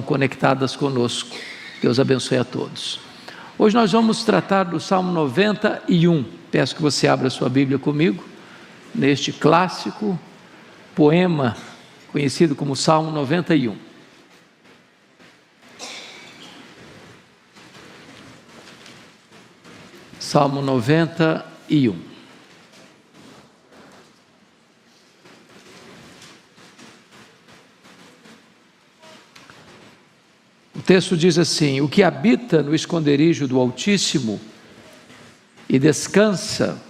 conectadas conosco. Deus abençoe a todos. Hoje nós vamos tratar do Salmo 91. Peço que você abra sua Bíblia comigo, neste clássico poema conhecido como Salmo 91. Salmo 91. O texto diz assim: o que habita no esconderijo do Altíssimo e descansa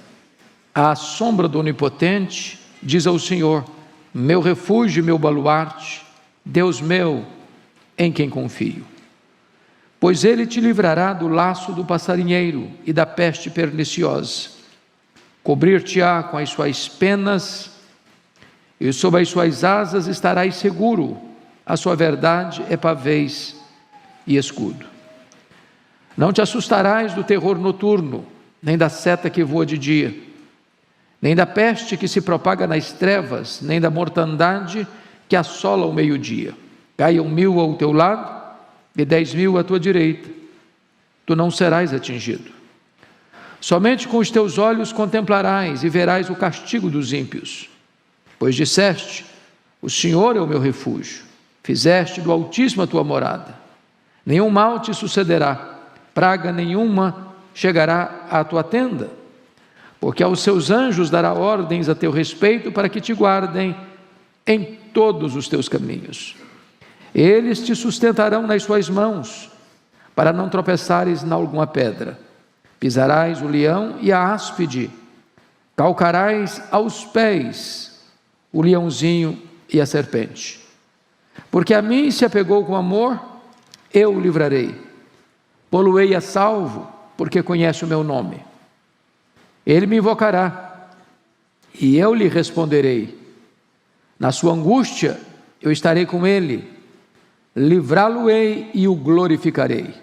à sombra do Onipotente, diz ao Senhor: meu refúgio e meu baluarte, Deus meu, em quem confio. Pois Ele te livrará do laço do passarinheiro e da peste perniciosa. Cobrir-te-á com as suas penas, e sob as suas asas estarás seguro. A sua verdade é pavês e escudo. Não te assustarás do terror noturno, nem da seta que voa de dia, nem da peste que se propaga nas trevas, nem da mortandade que assola ao meio-dia. Caiam 1000 ao teu lado e 10.000 à tua direita, tu não serás atingido. Somente com os teus olhos contemplarás e verás o castigo dos ímpios. Pois disseste: o Senhor é o meu refúgio, fizeste do Altíssimo a tua morada. Nenhum mal te sucederá, praga nenhuma chegará à tua tenda, porque aos seus anjos dará ordens a teu respeito para que te guardem em todos os teus caminhos. Eles te sustentarão nas suas mãos, para não tropeçares em alguma pedra. Pisarás o leão e a áspide, calcarás aos pés o leãozinho e a serpente. Porque a mim se apegou com amor, eu o livrarei. Pô-lo-ei a salvo, porque conhece o meu nome. Ele me invocará, e eu lhe responderei. Na sua angústia, eu estarei com ele. Livrá-lo-ei e o glorificarei.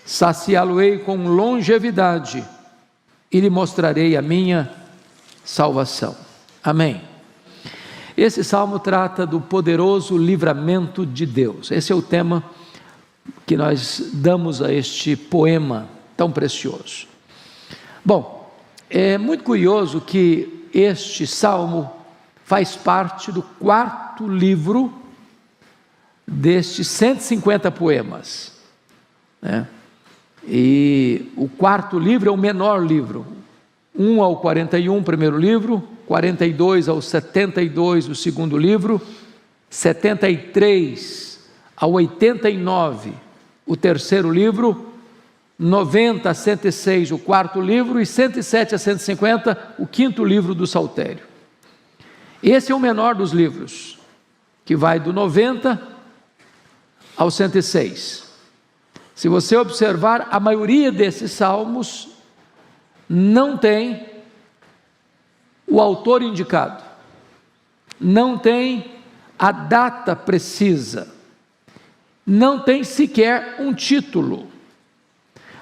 Saciá-lo-ei com longevidade, e lhe mostrarei a minha salvação. Amém. Esse salmo trata do poderoso livramento de Deus. Esse é o tema que nós damos a este poema tão precioso. Bom, é muito curioso que este salmo faz parte do 4º livro destes 150 poemas, né? E o 4º livro é o menor livro, 1 ao 41, primeiro livro, 42 ao 72, o segundo livro, 73 ao 89, o terceiro livro, 90 a 106, o 4º livro, e 107 a 150, o 5º livro do Saltério. Esse é o menor dos livros, que vai do 90 ao 106. Se você observar, a maioria desses salmos não tem o autor indicado, não tem a data precisa, não tem sequer um título.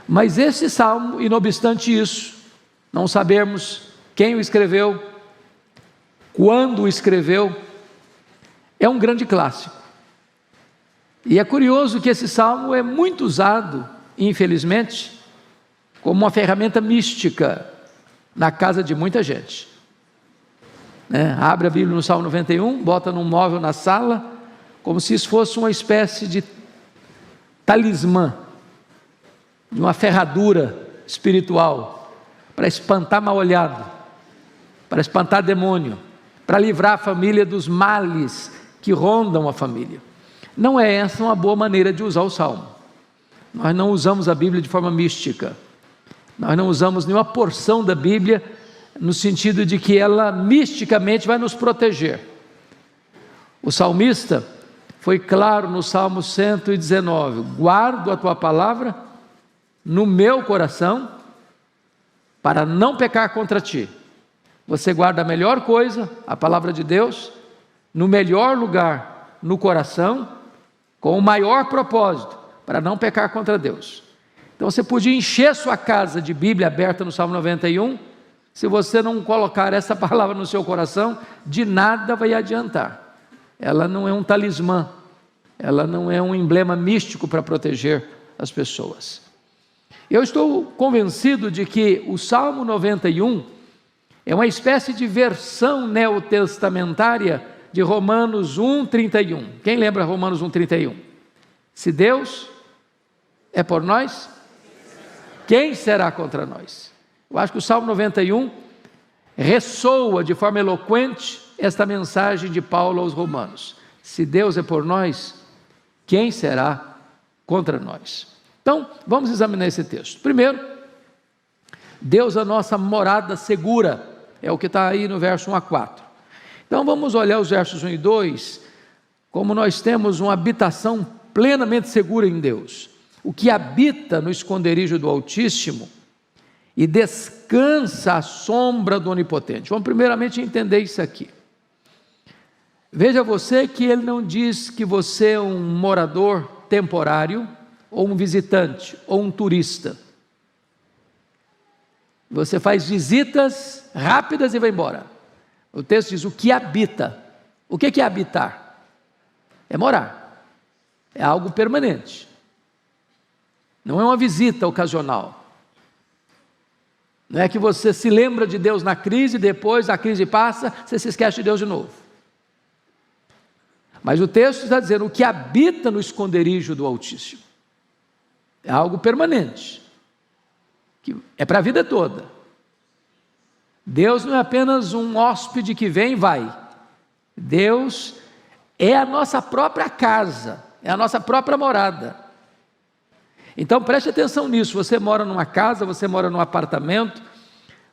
Mas esse salmo, e não obstante isso, não sabemos quem o escreveu, quando o escreveu, é um grande clássico. E é curioso que esse salmo é muito usado, infelizmente, como uma ferramenta mística na casa de muita gente, né? Abre a Bíblia no Salmo 91, bota num móvel na sala, como se isso fosse uma espécie de talismã, de uma ferradura espiritual, para espantar mal-olhado, para espantar demônio, para livrar a família dos males que rondam a família. Não é essa uma boa maneira de usar o Salmo. Nós não usamos a Bíblia de forma mística, nós não usamos nenhuma porção da Bíblia no sentido de que ela misticamente vai nos proteger. O salmista foi claro no Salmo 119, guardo a tua palavra no meu coração, para não pecar contra ti. Você guarda a melhor coisa, a palavra de Deus, no melhor lugar, no coração, com o maior propósito, para não pecar contra Deus. Então você podia encher sua casa de Bíblia aberta no Salmo 91, se você não colocar essa palavra no seu coração, de nada vai adiantar. Ela não é um talismã, ela não é um emblema místico para proteger as pessoas. Eu estou convencido de que o Salmo 91 é uma espécie de versão neotestamentária de Romanos 1:31. Quem lembra Romanos 1:31? Se Deus é por nós, quem será contra nós? Eu acho que o Salmo 91 ressoa de forma eloquente esta mensagem de Paulo aos Romanos. Se Deus é por nós, quem será contra nós? Então, vamos examinar esse texto. Primeiro, Deus é a nossa morada segura, é o que está aí no verso 1 a 4. Então, vamos olhar os versos 1 e 2, como nós temos uma habitação plenamente segura em Deus. O que habita no esconderijo do Altíssimo e descansa à sombra do Onipotente. Vamos primeiramente entender isso aqui. Veja você que ele não diz que você é um morador temporário, ou um visitante, ou um turista. Você faz visitas rápidas e vai embora. O texto diz o que habita. O que é habitar? É morar. É algo permanente. Não é uma visita ocasional. Não é que você se lembra de Deus na crise, depois a crise passa, você se esquece de Deus de novo. Mas o texto está dizendo o que habita no esconderijo do Altíssimo. É algo permanente, que é para a vida toda. Deus não é apenas um hóspede que vem e vai. Deus é a nossa própria casa, é a nossa própria morada. Então preste atenção nisso. Você mora numa casa, você mora num apartamento,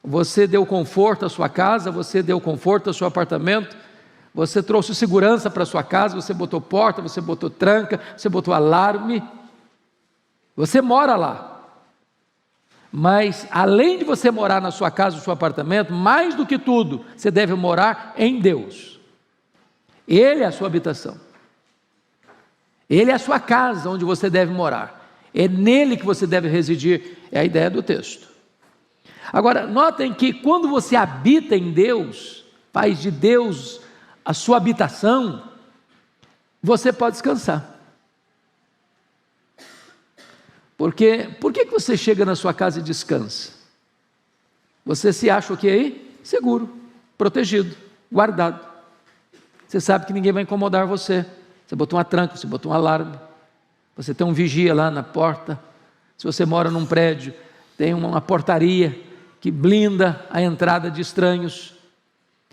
você deu conforto à sua casa, você deu conforto ao seu apartamento, você trouxe segurança para a sua casa, você botou porta, você botou tranca, você botou alarme. Você mora lá, mas além de você morar na sua casa, no seu apartamento, mais do que tudo, você deve morar em Deus. Ele é a sua habitação, Ele é a sua casa onde você deve morar, é nele que você deve residir, é a ideia do texto. Agora, notem que quando você habita em Deus, faz de Deus a sua habitação, você pode descansar. Porque, por que você chega na sua casa e descansa? Você se acha o que aí? Seguro, protegido, guardado. Você sabe que ninguém vai incomodar você. Você botou uma tranca, você botou um alarme. Você tem um vigia lá na porta. Se você mora num prédio, tem uma portaria que blinda a entrada de estranhos.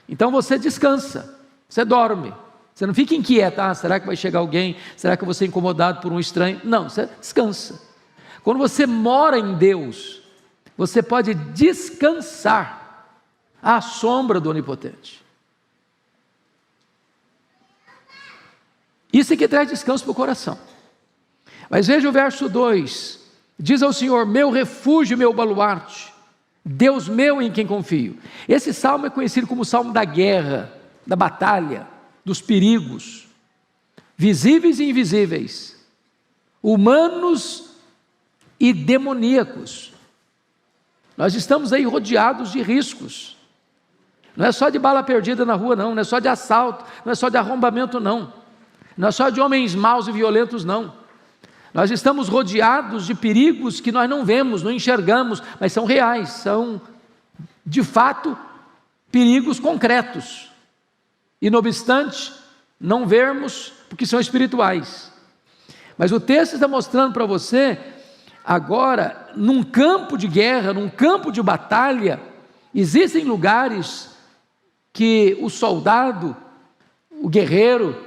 Então você descansa, você dorme. Você não fica inquieto, será que vai chegar alguém? Será que eu vou ser incomodado por um estranho? Não, você descansa. Quando você mora em Deus, você pode descansar à sombra do Onipotente. Isso é que traz descanso para o coração. Mas veja o verso 2, diz ao Senhor, meu refúgio, meu baluarte, Deus meu em quem confio. Esse salmo é conhecido como o salmo da guerra, da batalha, dos perigos, visíveis e invisíveis, humanos e demoníacos. Nós estamos aí rodeados de riscos. Não é só de bala perdida na rua, não é só de assalto, não é só de arrombamento, não é só de homens maus e violentos, não. Nós estamos rodeados de perigos que nós não vemos, não enxergamos, mas são reais, são de fato perigos concretos, e não obstante não vermos, porque são espirituais. Mas o texto está mostrando para você, agora, num campo de guerra, num campo de batalha, existem lugares que o soldado, o guerreiro,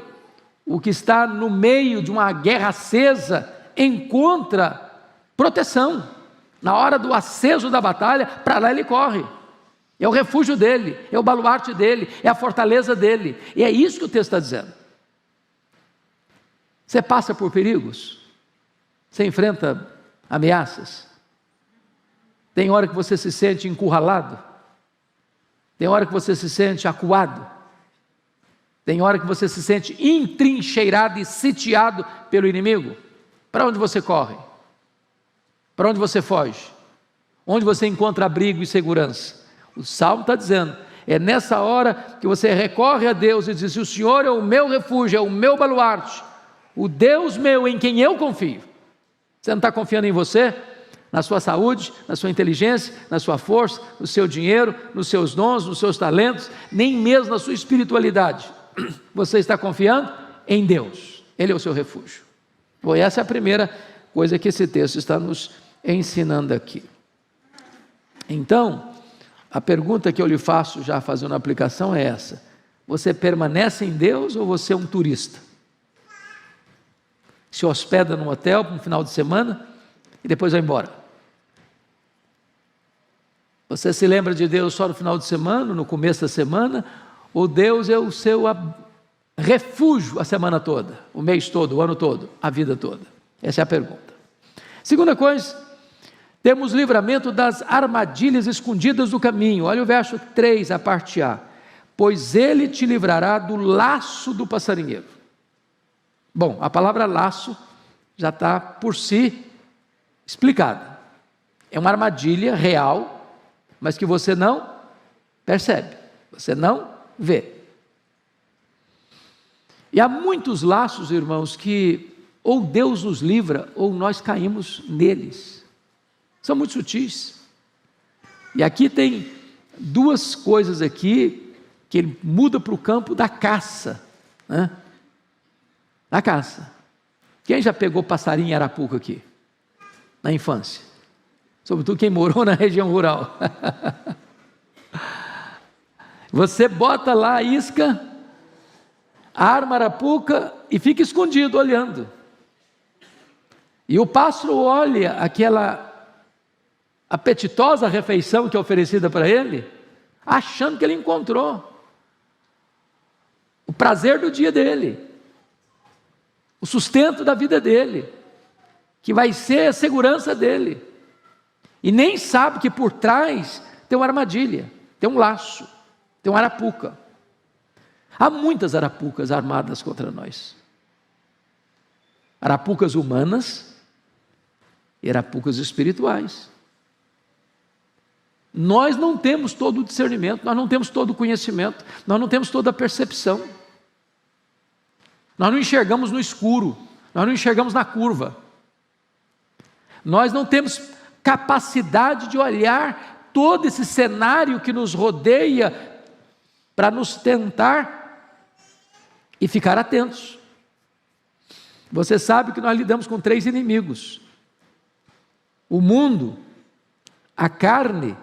o que está no meio de uma guerra acesa, encontra proteção. Na hora do aceso da batalha, para lá ele corre. É o refúgio dele, é o baluarte dele, é a fortaleza dele. E é isso que o texto está dizendo. Você passa por perigos, você enfrenta ameaças, tem hora que você se sente encurralado, tem hora que você se sente acuado, tem hora que você se sente entrincheirado e sitiado pelo inimigo. Para onde você corre? Para onde você foge? Onde você encontra abrigo e segurança? O Salmo está dizendo, é nessa hora que você recorre a Deus e diz, o Senhor é o meu refúgio, é o meu baluarte, o Deus meu em quem eu confio. Você não está confiando em você, na sua saúde, na sua inteligência, na sua força, no seu dinheiro, nos seus dons, nos seus talentos, nem mesmo na sua espiritualidade. Você está confiando em Deus. Ele é o seu refúgio. Bom, essa é a primeira coisa que esse texto está nos ensinando aqui. Então, a pergunta que eu lhe faço, já fazendo a aplicação, é essa: você permanece em Deus ou você é um turista? Se hospeda num hotel para um final de semana e depois vai embora. Você se lembra de Deus só no final de semana, no começo da semana, ou Deus é o seu refúgio a semana toda, o mês todo, o ano todo, a vida toda? Essa é a pergunta. Segunda coisa, temos livramento das armadilhas escondidas do caminho. Olha o verso 3, a parte A. Pois ele te livrará do laço do passarinheiro. Bom, a palavra laço já está por si explicada. É uma armadilha real, mas que você não percebe, você não vê. E há muitos laços, irmãos, que ou Deus nos livra ou nós caímos neles. São muito sutis. E aqui tem duas coisas aqui que ele muda para o campo da caça, né? Da caça. Quem já pegou passarinho em arapuca aqui? Na infância? Sobretudo quem morou na região rural. Você bota lá a isca, arma a arapuca e fica escondido olhando. E o pássaro olha aquela apetitosa refeição que é oferecida para ele, achando que ele encontrou o prazer do dia dele, o sustento da vida dele, que vai ser a segurança dele, e nem sabe que por trás tem uma armadilha, tem um laço, tem uma arapuca. Há muitas arapucas armadas contra nós, arapucas humanas e arapucas espirituais. Nós não temos todo o discernimento, nós não temos todo o conhecimento, nós não temos toda a percepção. Nós não enxergamos no escuro, nós não enxergamos na curva. Nós não temos capacidade de olhar todo esse cenário que nos rodeia para nos tentar e ficar atentos. Você sabe que nós lidamos com 3 inimigos: o mundo, a carne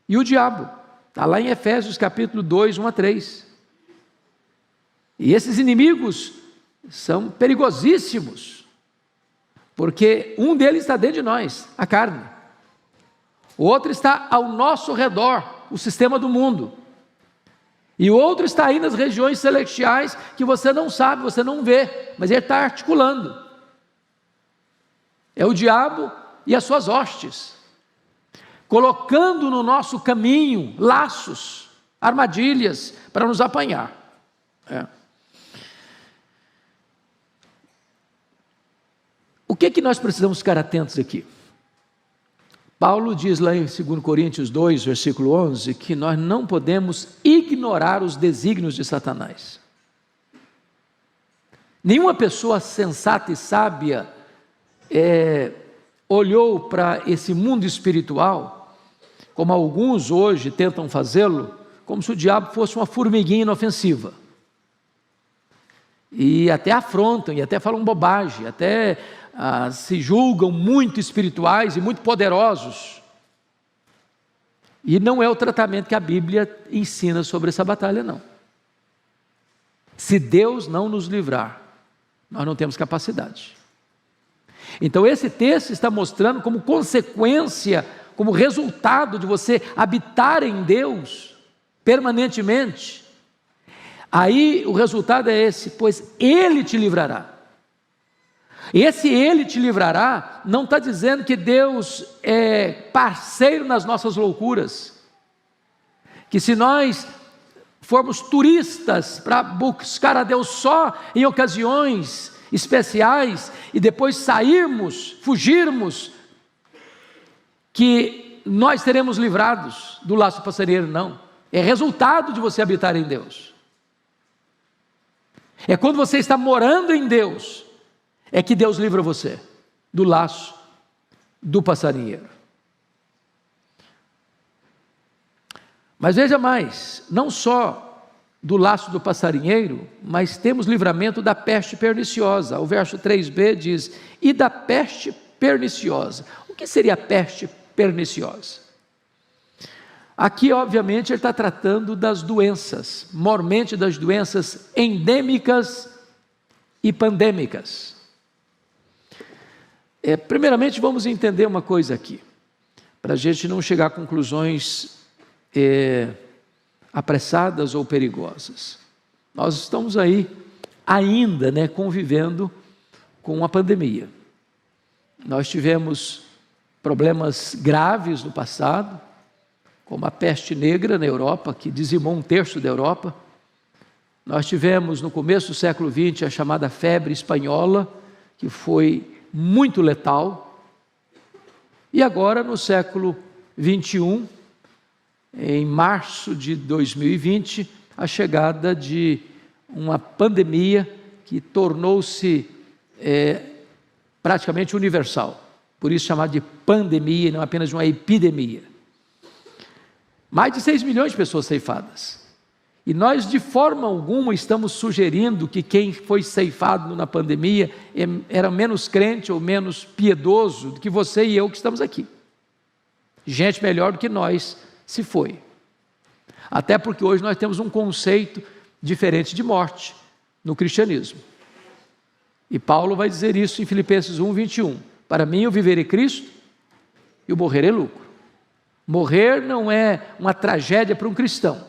e o diabo. Está lá em Efésios capítulo 2, 1 a 3. E esses inimigos são perigosíssimos, porque um deles está dentro de nós, a carne. O outro está ao nosso redor, o sistema do mundo. E o outro está aí nas regiões celestiais, que você não sabe, você não vê, mas ele está articulando. É o diabo e as suas hostes, colocando no nosso caminho laços, armadilhas para nos apanhar. O que nós precisamos ficar atentos aqui? Paulo diz lá em 2 Coríntios 2, versículo 11, que nós não podemos ignorar os desígnios de Satanás. Nenhuma pessoa sensata e sábia olhou para esse mundo espiritual, como alguns hoje tentam fazê-lo, como se o diabo fosse uma formiguinha inofensiva. E até afrontam, e até falam bobagem, até se julgam muito espirituais e muito poderosos. E não é o tratamento que a Bíblia ensina sobre essa batalha, não. Se Deus não nos livrar, nós não temos capacidade. Então esse texto está mostrando como consequência, como resultado de você habitar em Deus permanentemente. Aí o resultado é esse: pois Ele te livrará. Esse Ele te livrará não está dizendo que Deus é parceiro nas nossas loucuras, que se nós formos turistas para buscar a Deus só em ocasiões especiais e depois sairmos, fugirmos, que nós seremos livrados do laço passarinheiro. Não, é resultado de você habitar em Deus. É quando você está morando em Deus, é que Deus livra você do laço do passarinheiro. Mas veja mais, não só do laço do passarinheiro, mas temos livramento da peste perniciosa. O verso 3b diz: e da peste perniciosa. O que seria a peste perniciosa? Aqui, obviamente, ele está tratando das doenças, mormente das doenças endêmicas e pandêmicas. Primeiramente, vamos entender uma coisa aqui, para a gente não chegar a conclusões apressadas ou perigosas. Nós estamos aí ainda, convivendo com a pandemia. Nós tivemos problemas graves no passado, como a peste negra na Europa, que dizimou 1/3 da Europa. Nós tivemos no começo do século XX a chamada febre espanhola, que foi muito letal. E agora no século XXI, em março de 2020, a chegada de uma pandemia que tornou-se praticamente universal, por isso chamada de pandemia e não apenas de uma epidemia. Mais de 6 milhões de pessoas ceifadas, e nós de forma alguma estamos sugerindo que quem foi ceifado na pandemia era menos crente ou menos piedoso do que você e eu que estamos aqui. Gente melhor do que nós se foi, até porque hoje nós temos um conceito diferente de morte no cristianismo, e Paulo vai dizer isso em Filipenses 1:21, para mim o viver é Cristo e o morrer é lucro. Morrer não é uma tragédia para um cristão.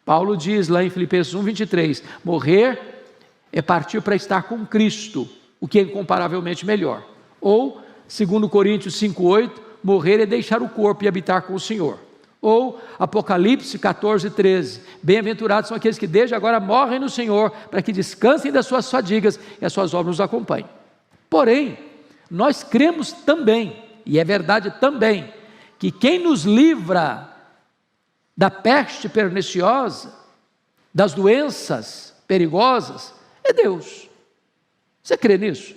Paulo diz lá em Filipenses 1:23, morrer é partir para estar com Cristo, o que é incomparavelmente melhor. Ou, segundo Coríntios 5:8, morrer é deixar o corpo e habitar com o Senhor. Ou Apocalipse 14:13, bem-aventurados são aqueles que desde agora morrem no Senhor, para que descansem das suas fadigas e as suas obras nos acompanhem. Porém, nós cremos também, e é verdade também, que quem nos livra da peste perniciosa, das doenças perigosas, é Deus. Você crê nisso?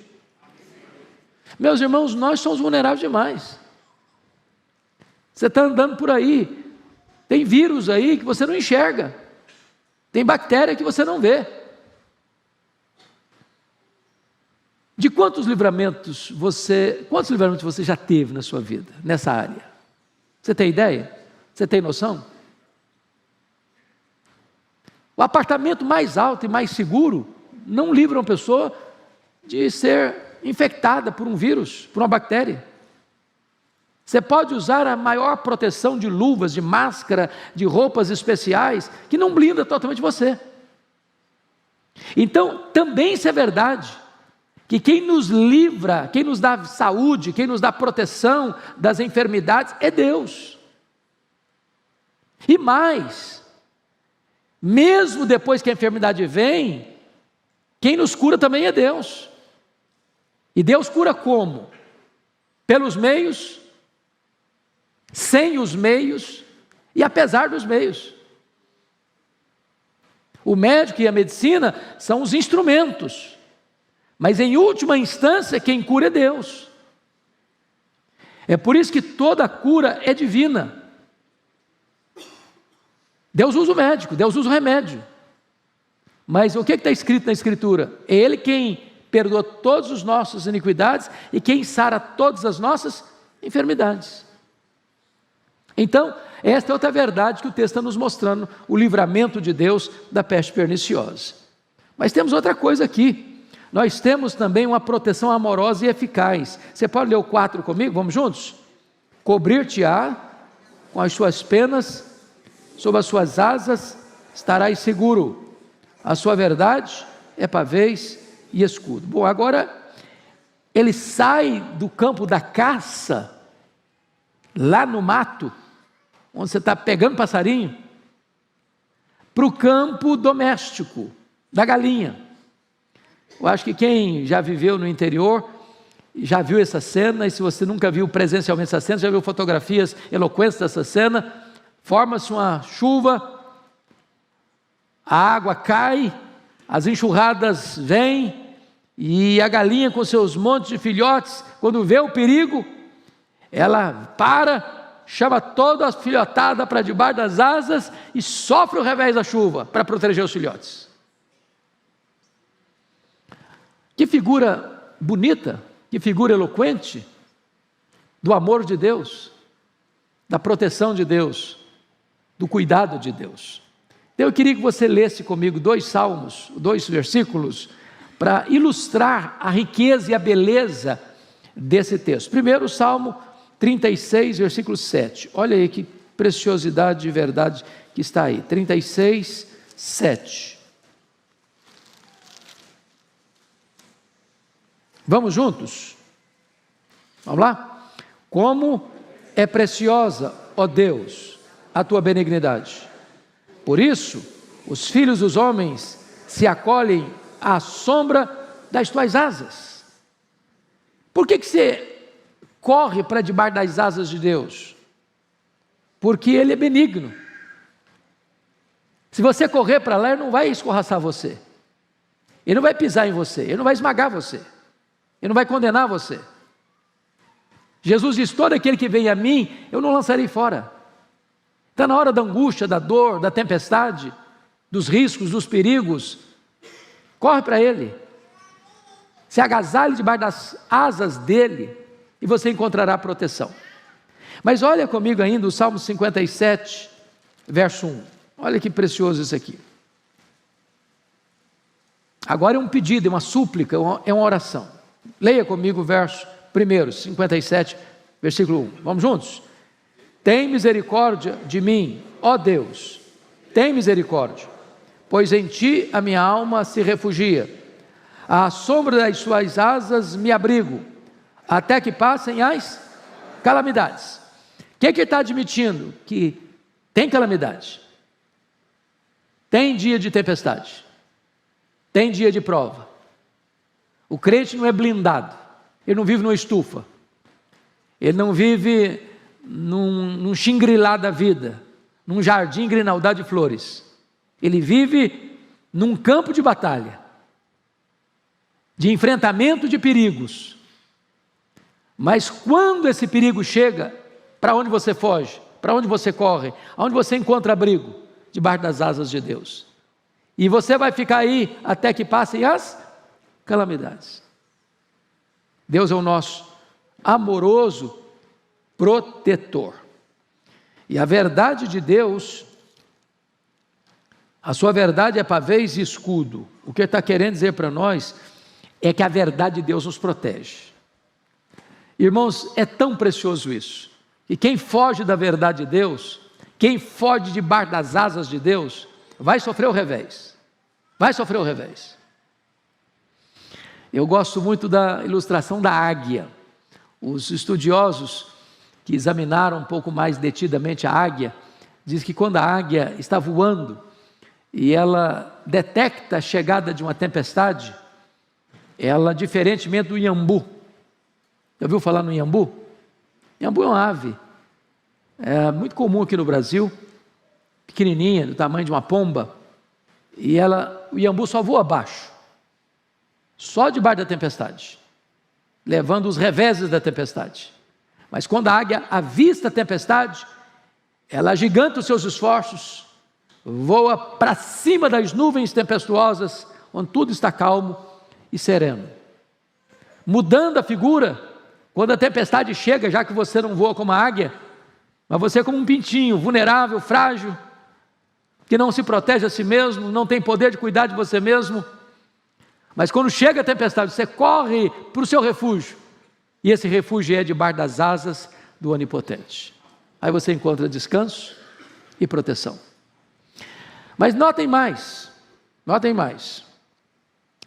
Meus irmãos, nós somos vulneráveis demais. Você está andando por aí, tem vírus aí que você não enxerga, tem bactéria que você não vê. De quantos livramentos você já teve na sua vida, nessa área? Você tem ideia? Você tem noção? O apartamento mais alto e mais seguro não livra uma pessoa de ser infectada por um vírus, por uma bactéria. Você pode usar a maior proteção de luvas, de máscara, de roupas especiais, que não blinda totalmente você. Então, também isso é verdade, que quem nos livra, quem nos dá saúde, quem nos dá proteção das enfermidades é Deus. E mais, mesmo depois que a enfermidade vem, quem nos cura também é Deus. E Deus cura como? Pelos meios, sem os meios e apesar dos meios. O médico e a medicina são os instrumentos, mas em última instância quem cura é Deus. É por isso que toda cura é divina. Deus usa o médico, Deus usa o remédio, mas o que está escrito na Escritura? É Ele quem perdoa todas as nossas iniquidades e quem sara todas as nossas enfermidades. Então, esta é outra verdade que o texto está nos mostrando, o livramento de Deus da peste perniciosa. Mas temos outra coisa aqui, nós temos também uma proteção amorosa e eficaz. Você pode ler o 4 comigo? Vamos juntos? Cobrir-te-á com as suas penas, sob as suas asas estarás seguro, a sua verdade é pavês e escudo. Bom, agora ele sai do campo da caça, lá no mato, onde você está pegando passarinho, para o campo doméstico, da galinha. Eu acho que quem já viveu no interior, já viu essa cena, e se você nunca viu presencialmente essa cena, já viu fotografias eloquentes dessa cena, forma-se uma chuva, a água cai, as enxurradas vêm, E a galinha com seus montes de filhotes, quando vê o perigo, ela para, chama toda a filhotada para debaixo das asas e sofre o revés da chuva para proteger os filhotes. Que figura bonita, que figura eloquente do amor de Deus, da proteção de Deus, do cuidado de Deus. Então eu queria que você lesse comigo 2 salmos, 2 versículos, para ilustrar a riqueza e a beleza desse texto. Primeiro, o Salmo 36, versículo 7. Olha aí que preciosidade de verdade que está aí. 36, 7. Vamos juntos? Vamos lá? Como é preciosa, ó Deus, a tua benignidade. Por isso, os filhos dos homens se acolhem à sombra das tuas asas. Por que você corre para debaixo das asas de Deus? Porque Ele é benigno. Se você correr para lá, Ele não vai escorraçar você. Ele não vai pisar em você. Ele não vai esmagar você. Ele não vai condenar você. Jesus diz: todo aquele que vem a mim, eu não lançarei fora. Está na hora da angústia, da dor, da tempestade, dos riscos, dos perigos. Corre para Ele. Se agasalhe debaixo das asas dEle e você encontrará proteção. Mas olha comigo ainda o Salmo 57, verso 1. Olha que precioso isso aqui. Agora é um pedido, é uma súplica, é uma oração. Leia comigo o verso 1, 57, versículo 1. Vamos juntos? Tem misericórdia de mim, ó Deus, tem misericórdia, pois em Ti a minha alma se refugia. À sombra das Suas asas me abrigo, até que passem as calamidades. O que ele está admitindo? Que tem calamidade, tem dia de tempestade, tem dia de prova. O crente não é blindado, ele não vive numa estufa, ele não vive num xingrilá da vida, num jardim grinaldá de flores. Ele vive num campo de batalha, de enfrentamento de perigos. Mas quando esse perigo chega, para onde você foge? Para onde você corre? Aonde você encontra abrigo? Debaixo das asas de Deus. E você vai ficar aí até que passem as calamidades. Deus é o nosso amoroso protetor. E a verdade de Deus, a sua verdade é pavês e escudo. O que ele está querendo dizer para nós é que a verdade de Deus nos protege. Irmãos, é tão precioso isso. E quem foge da verdade de Deus, quem foge debaixo das asas de Deus, vai sofrer o revés. Vai sofrer o revés. Eu gosto muito da ilustração da águia. Os estudiosos que examinaram um pouco mais detidamente a águia, diz que quando a águia está voando e ela detecta a chegada de uma tempestade, ela, diferentemente do iambu, já ouviu falar no iambu? Iambu é uma ave, é muito comum aqui no Brasil, pequenininha, do tamanho de uma pomba, e o iambu só voa abaixo, só debaixo da tempestade, levando os reveses da tempestade. Mas quando a águia avista a tempestade, ela agiganta os seus esforços, voa para cima das nuvens tempestuosas, onde tudo está calmo e sereno. Mudando a figura, quando a tempestade chega, já que você não voa como a águia, mas você é como um pintinho, vulnerável, frágil, que não se protege a si mesmo, não tem poder de cuidar de você mesmo, mas quando chega a tempestade, você corre para o seu refúgio, e esse refúgio é debaixo das asas do Onipotente. Aí você encontra descanso e proteção. Mas notem mais,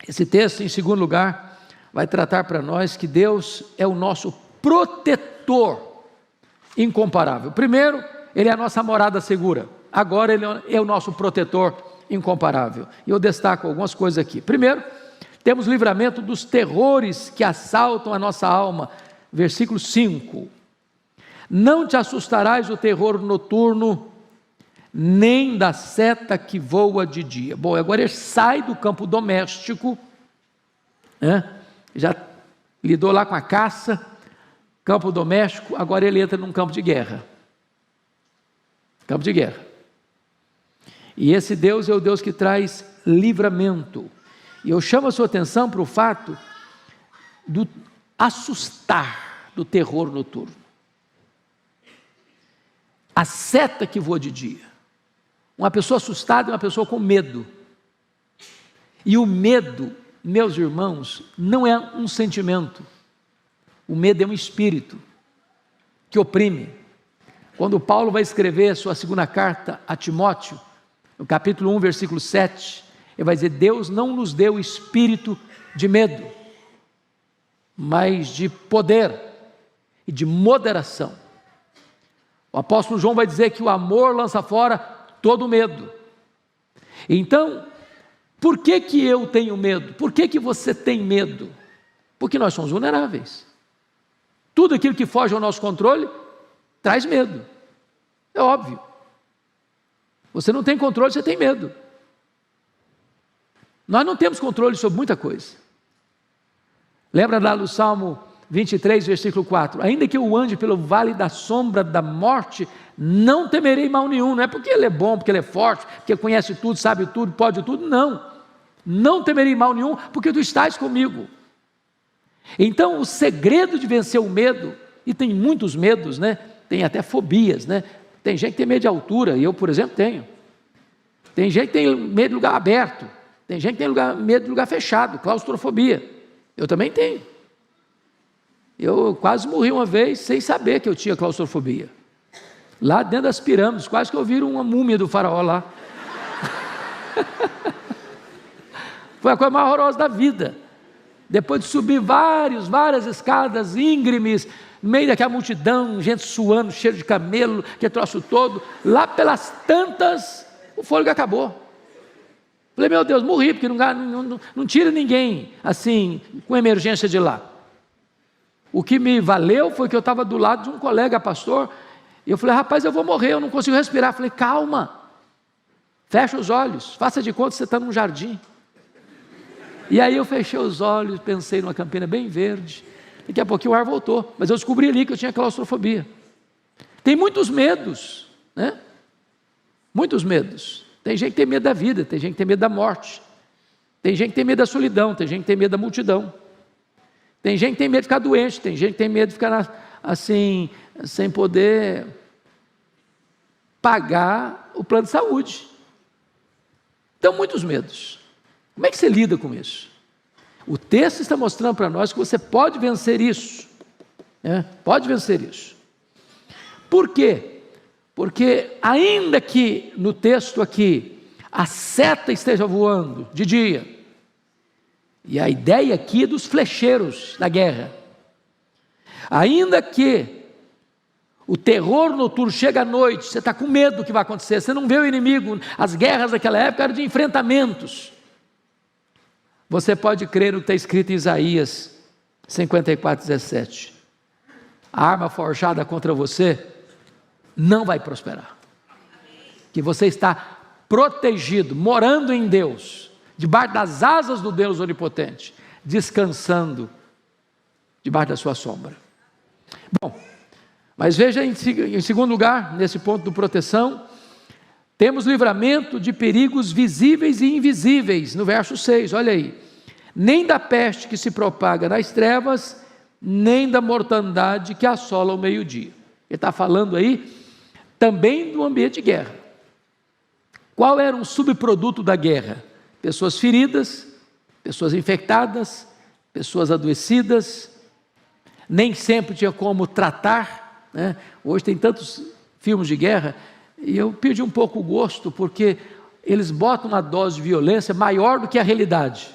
esse texto, em segundo lugar, vai tratar para nós que Deus é o nosso protetor incomparável. Primeiro, Ele é a nossa morada segura. Agora Ele é o nosso protetor incomparável. E eu destaco algumas coisas aqui. Primeiro, temos livramento dos terrores que assaltam a nossa alma. Versículo 5. Não te assustarás do terror noturno, nem da seta que voa de dia. Bom, agora ele sai do campo doméstico, né? Já lidou lá com a caça, campo doméstico, agora ele entra num campo de guerra. Campo de guerra. E esse Deus é o Deus que traz livramento. E eu chamo a sua atenção para o fato do assustar do terror noturno. A seta que voa de dia. Uma pessoa assustada é uma pessoa com medo. E o medo, meus irmãos, não é um sentimento. O medo é um espírito que oprime. Quando Paulo vai escrever a sua segunda carta a Timóteo, no capítulo 1, versículo 7, ele vai dizer: Deus não nos deu espírito de medo, mas de poder e de moderação. O apóstolo João vai dizer que o amor lança fora todo medo. Então, por que que eu tenho medo? Por que que você tem medo? Porque nós somos vulneráveis. Tudo aquilo que foge ao nosso controle traz medo. É óbvio. Você não tem controle, você tem medo. Nós não temos controle sobre muita coisa. Lembra lá do Salmo 23, versículo 4: ainda que eu ande pelo vale da sombra da morte, não temerei mal nenhum. Não é porque ele é bom, porque ele é forte, porque conhece tudo, sabe tudo, pode tudo. Não temerei mal nenhum, porque tu estás comigo. Então o segredo de vencer o medo, e tem muitos medos, né? Tem até fobias, né? Tem gente que tem medo de altura, e eu, por exemplo, tenho. Tem gente que tem medo de lugar aberto, tem gente que tem medo de lugar fechado, claustrofobia. Eu também tenho. Eu quase morri uma vez sem saber que eu tinha claustrofobia. Lá dentro das pirâmides, quase que eu viro uma múmia do faraó lá. Foi a coisa mais horrorosa da vida. Depois de subir várias escadas íngremes, no meio daquela multidão, gente suando, cheiro de camelo, que troço todo, lá pelas tantas, o fôlego acabou. Falei: meu Deus, morri, porque não tira ninguém assim, com emergência de lá. O que me valeu foi que eu estava do lado de um colega pastor, e eu falei: rapaz, eu vou morrer, eu não consigo respirar. Falei: calma, fecha os olhos, faça de conta que você está num jardim. E aí eu fechei os olhos, pensei numa campina bem verde, daqui a pouquinho o ar voltou, mas eu descobri ali que eu tinha claustrofobia. Tem muitos medos, né? Muitos medos. Tem gente que tem medo da vida, tem gente que tem medo da morte, tem gente que tem medo da solidão, tem gente que tem medo da multidão, tem gente que tem medo de ficar doente, tem gente que tem medo de ficar assim, sem poder pagar o plano de saúde. Então, muitos medos. Como é que você lida com isso? O texto está mostrando para nós que você pode vencer isso, né? Pode vencer isso. Por quê? Porque ainda que no texto aqui a seta esteja voando de dia, e a ideia aqui é dos flecheiros da guerra, ainda que o terror noturno chega à noite, você está com medo do que vai acontecer, você não vê o inimigo. As guerras daquela época eram de enfrentamentos. Você pode crer no que está escrito em Isaías 54:17. A arma forjada contra você não vai prosperar. Que você está protegido, morando em Deus, debaixo das asas do Deus onipotente, descansando debaixo da sua sombra. Bom, mas veja em segundo lugar, nesse ponto de proteção, temos livramento de perigos visíveis e invisíveis, no verso 6, olha aí: nem da peste que se propaga nas trevas, nem da mortandade que assola ao meio-dia. Ele está falando aí também do ambiente de guerra. Qual era um subproduto da guerra? Pessoas feridas, pessoas infectadas, pessoas adoecidas, nem sempre tinha como tratar, né? Hoje tem tantos filmes de guerra, e eu perdi um pouco o gosto, porque eles botam uma dose de violência maior do que a realidade.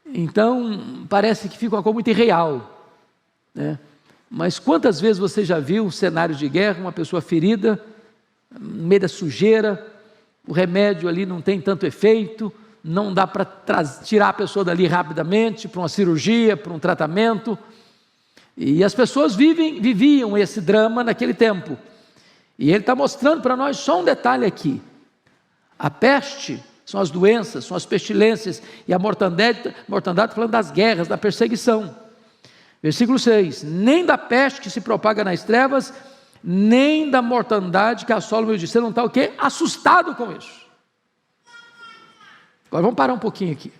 Então, parece que fica uma coisa muito irreal, né? Mas quantas vezes você já viu um cenário de guerra, uma pessoa ferida, no meio da sujeira, o remédio ali não tem tanto efeito, não dá para tirar a pessoa dali rapidamente, para uma cirurgia, para um tratamento, e as pessoas viviam esse drama naquele tempo. E ele está mostrando para nós só um detalhe aqui: a peste são as doenças, são as pestilências, e a mortandade falando das guerras, da perseguição. Versículo 6, nem da peste que se propaga nas trevas, nem da mortandade que assola o meio dia. Você não está o quê? Assustado com isso. Agora vamos parar um pouquinho aqui.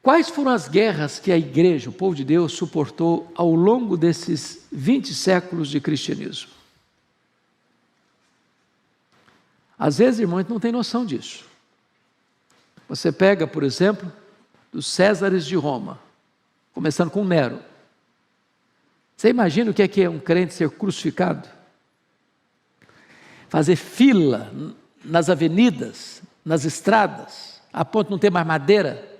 Quais foram as guerras que a igreja, o povo de Deus, suportou ao longo desses 20 séculos de cristianismo? Às vezes, irmão, a gente não tem noção disso. Você pega, por exemplo, dos Césares de Roma, começando com Nero. Você imagina o que é um crente ser crucificado? Fazer fila nas avenidas, nas estradas, a ponto de não ter mais madeira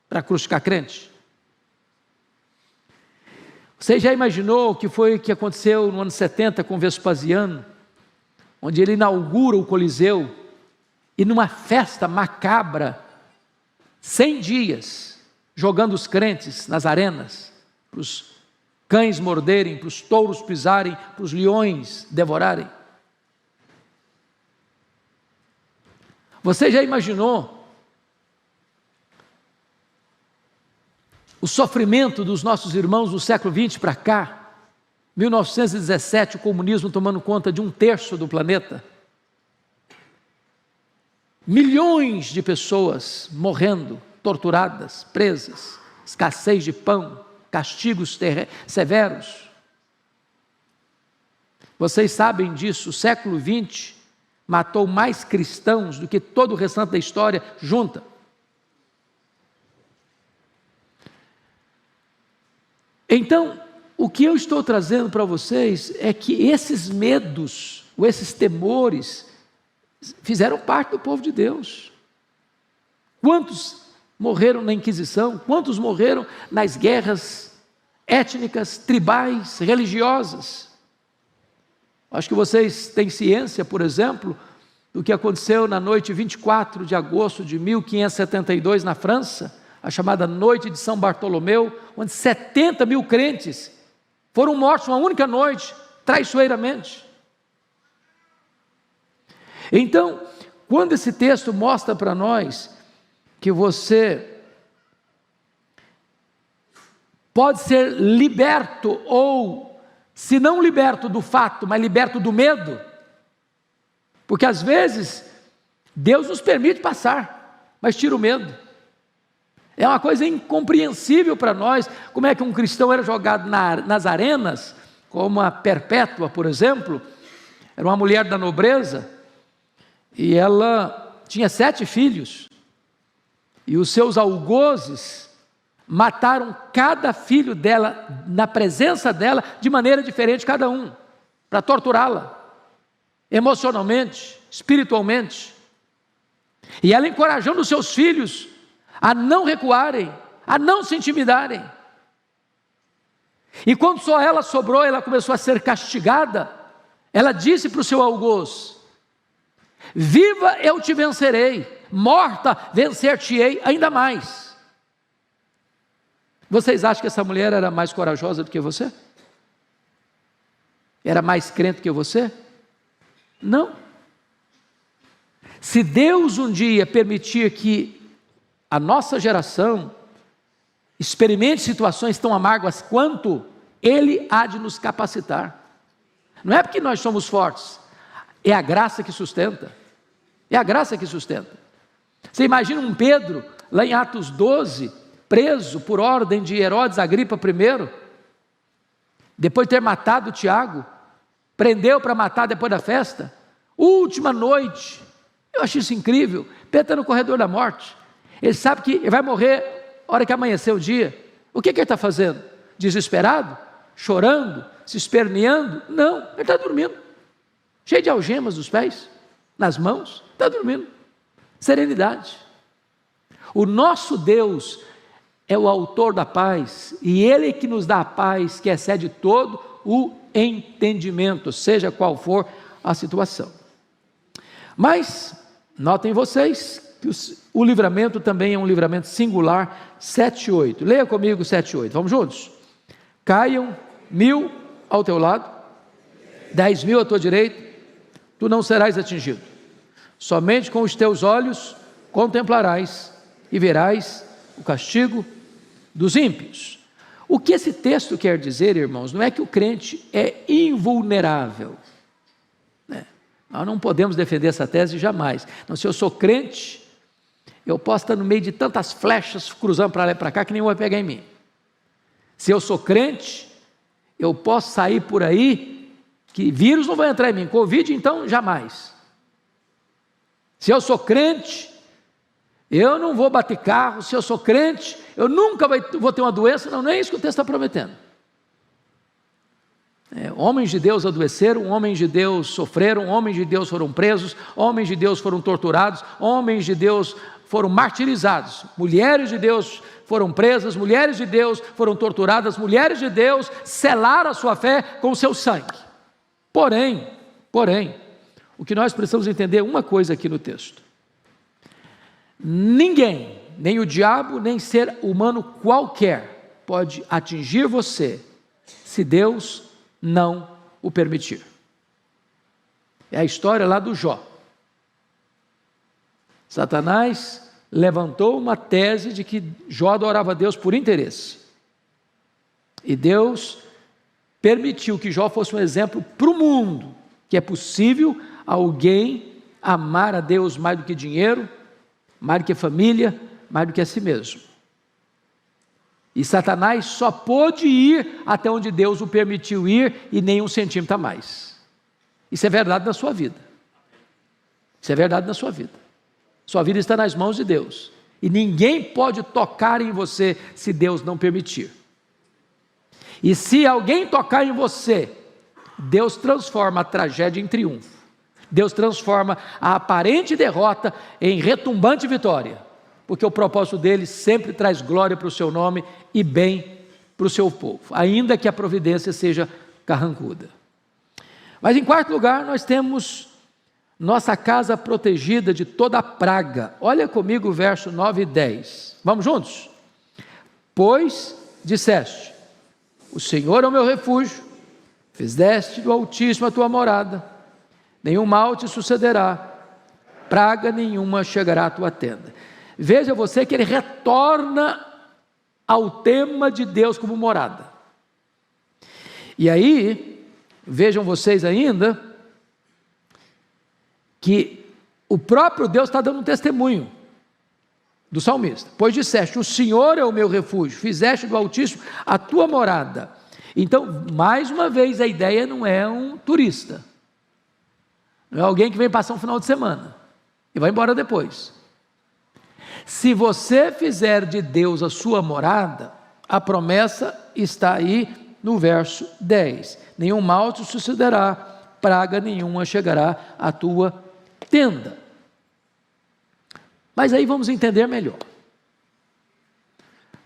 para crucificar crente? Você já imaginou o que foi que aconteceu no ano 70 com Vespasiano, onde ele inaugura o Coliseu, e numa festa macabra, 100 dias, jogando os crentes nas arenas, para os cães morderem, para os touros pisarem, para os leões devorarem? Você já imaginou o sofrimento dos nossos irmãos do século XX para cá? 1917, o comunismo tomando conta de 1/3 do planeta. Milhões de pessoas morrendo, torturadas, presas, escassez de pão, castigos severos. Vocês sabem disso, o século XX matou mais cristãos do que todo o restante da história junta. Então, o que eu estou trazendo para vocês é que esses medos, ou esses temores, fizeram parte do povo de Deus. Quantos morreram na Inquisição? Quantos morreram nas guerras étnicas, tribais, religiosas? Acho que vocês têm ciência, por exemplo, do que aconteceu na noite 24 de agosto de 1572 na França, a chamada Noite de São Bartolomeu, onde 70 mil crentes foram mortos uma única noite, traiçoeiramente. Então, quando esse texto mostra para nós que você pode ser liberto, ou se não liberto do fato, mas liberto do medo, porque às vezes Deus nos permite passar, mas tira o medo. É uma coisa incompreensível para nós, como é que um cristão era jogado nas arenas, como a Perpétua, por exemplo, era uma mulher da nobreza, e ela tinha 7 filhos, e os seus algozes mataram cada filho dela, na presença dela, de maneira diferente cada um, para torturá-la, emocionalmente, espiritualmente, e ela encorajando os seus filhos a não recuarem, a não se intimidarem. E quando só ela sobrou, ela começou a ser castigada. Ela disse para o seu algoz: viva eu te vencerei, morta vencer-te-ei ainda mais. Vocês acham que essa mulher era mais corajosa do que você? Era mais crente que você? Não. Se Deus um dia permitir que a nossa geração experimente situações tão amargas quanto, Ele há de nos capacitar. Não é porque nós somos fortes, é a graça que sustenta. É a graça que sustenta. Você imagina um Pedro, lá em Atos 12, preso por ordem de Herodes Agripa I, depois de ter matado Tiago, prendeu para matar depois da festa, última noite. Eu acho isso incrível. Pedro está no corredor da morte. Ele sabe que ele vai morrer na hora que amanhecer o dia. O que ele está fazendo? Desesperado? Chorando? Se esperneando? Não, ele está dormindo. Cheio de algemas nos pés, nas mãos, está dormindo. Serenidade. O nosso Deus é o autor da paz, e Ele é que nos dá a paz que excede todo o entendimento, seja qual for a situação. Mas, notem vocês, que o livramento também é um livramento singular. 7:8, leia comigo 7:8, vamos juntos? Caiam 1000 ao teu lado, 10.000 à tua direita, tu não serás atingido. Somente com os teus olhos contemplarás e verás o castigo dos ímpios. O que esse texto quer dizer, irmãos, não é que o crente é invulnerável. Nós não podemos defender essa tese jamais. Não, se eu sou crente, eu posso estar no meio de tantas flechas cruzando para lá e para cá que nenhum vai pegar em mim. Se eu sou crente, eu posso sair por aí, que vírus não vai entrar em mim, Covid então jamais. Se eu sou crente, eu não vou bater carro. Se eu sou crente, eu nunca vou ter uma doença. Não é isso que o texto está prometendo. Homens de Deus adoeceram, homens de Deus sofreram, homens de Deus foram presos, homens de Deus foram torturados, homens de Deus foram martirizados, mulheres de Deus foram presas, mulheres de Deus foram torturadas, mulheres de Deus selaram a sua fé com o seu sangue. Porém, o que nós precisamos entender é uma coisa aqui no texto: ninguém, nem o diabo, nem ser humano qualquer, pode atingir você, se Deus não o permitir. É a história lá do Jó. Satanás levantou uma tese de que Jó adorava a Deus por interesse, e Deus permitiu que Jó fosse um exemplo para o mundo, que é possível alguém amar a Deus mais do que dinheiro, mais do que família, mais do que a si mesmo. E Satanás só pôde ir até onde Deus o permitiu ir, e nem 1 centímetro a mais. Isso é verdade na sua vida. Isso é verdade na sua vida. Sua vida está nas mãos de Deus, e ninguém pode tocar em você se Deus não permitir. E se alguém tocar em você, Deus transforma a tragédia em triunfo. Deus transforma a aparente derrota em retumbante vitória, porque o propósito dele sempre traz glória para o seu nome e bem para o seu povo, ainda que a providência seja carrancuda. Mas em quarto lugar, nós temos nossa casa protegida de toda praga. Olha comigo o verso 9 e 10. Vamos juntos? Pois disseste: o Senhor é o meu refúgio, fizeste do Altíssimo a tua morada, nenhum mal te sucederá, praga nenhuma chegará à tua tenda. Veja você que ele retorna ao tema de Deus como morada. E aí, vejam vocês ainda, que o próprio Deus está dando um testemunho do salmista. Pois disseste: o Senhor é o meu refúgio, fizeste do Altíssimo a tua morada. Então, mais uma vez, a ideia não é um turista, não é alguém que vem passar um final de semana e vai embora depois. Se você fizer de Deus a sua morada, a promessa está aí no verso 10: nenhum mal te sucederá, praga nenhuma chegará à tua tenda. Mas aí vamos entender melhor,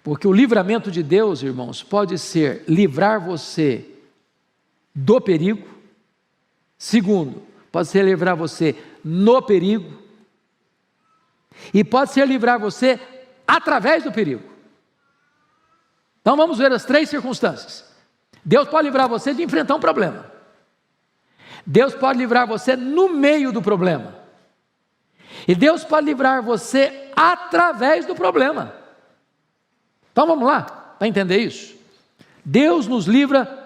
porque o livramento de Deus, irmãos, pode ser livrar você do perigo. Segundo, pode ser livrar você no perigo, e pode ser livrar você através do perigo. Então vamos ver as três circunstâncias. Deus pode livrar você de enfrentar um problema, Deus pode livrar você no meio do problema, e Deus pode livrar você através do problema. Então vamos lá, para entender isso. Deus nos livra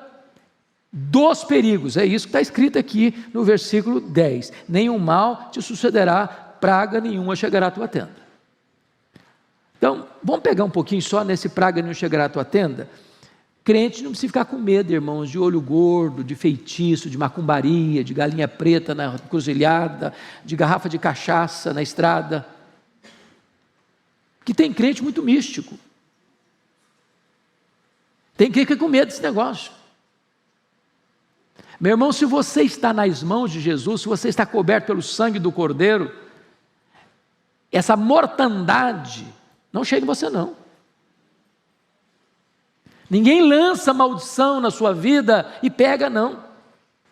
dos perigos, é isso que está escrito aqui no versículo 10: nenhum mal te sucederá, praga nenhuma chegará à tua tenda. Então, vamos pegar um pouquinho só nesse praga nenhuma chegará à tua tenda. Crente não precisa ficar com medo, irmãos, de olho gordo, de feitiço, de macumbaria, de galinha preta na encruzilhada, de garrafa de cachaça na estrada. Que tem crente muito místico. Tem que ficar com medo desse negócio. Meu irmão, se você está nas mãos de Jesus, se você está coberto pelo sangue do Cordeiro, essa mortandade não chega em você não. Ninguém lança maldição na sua vida e pega não,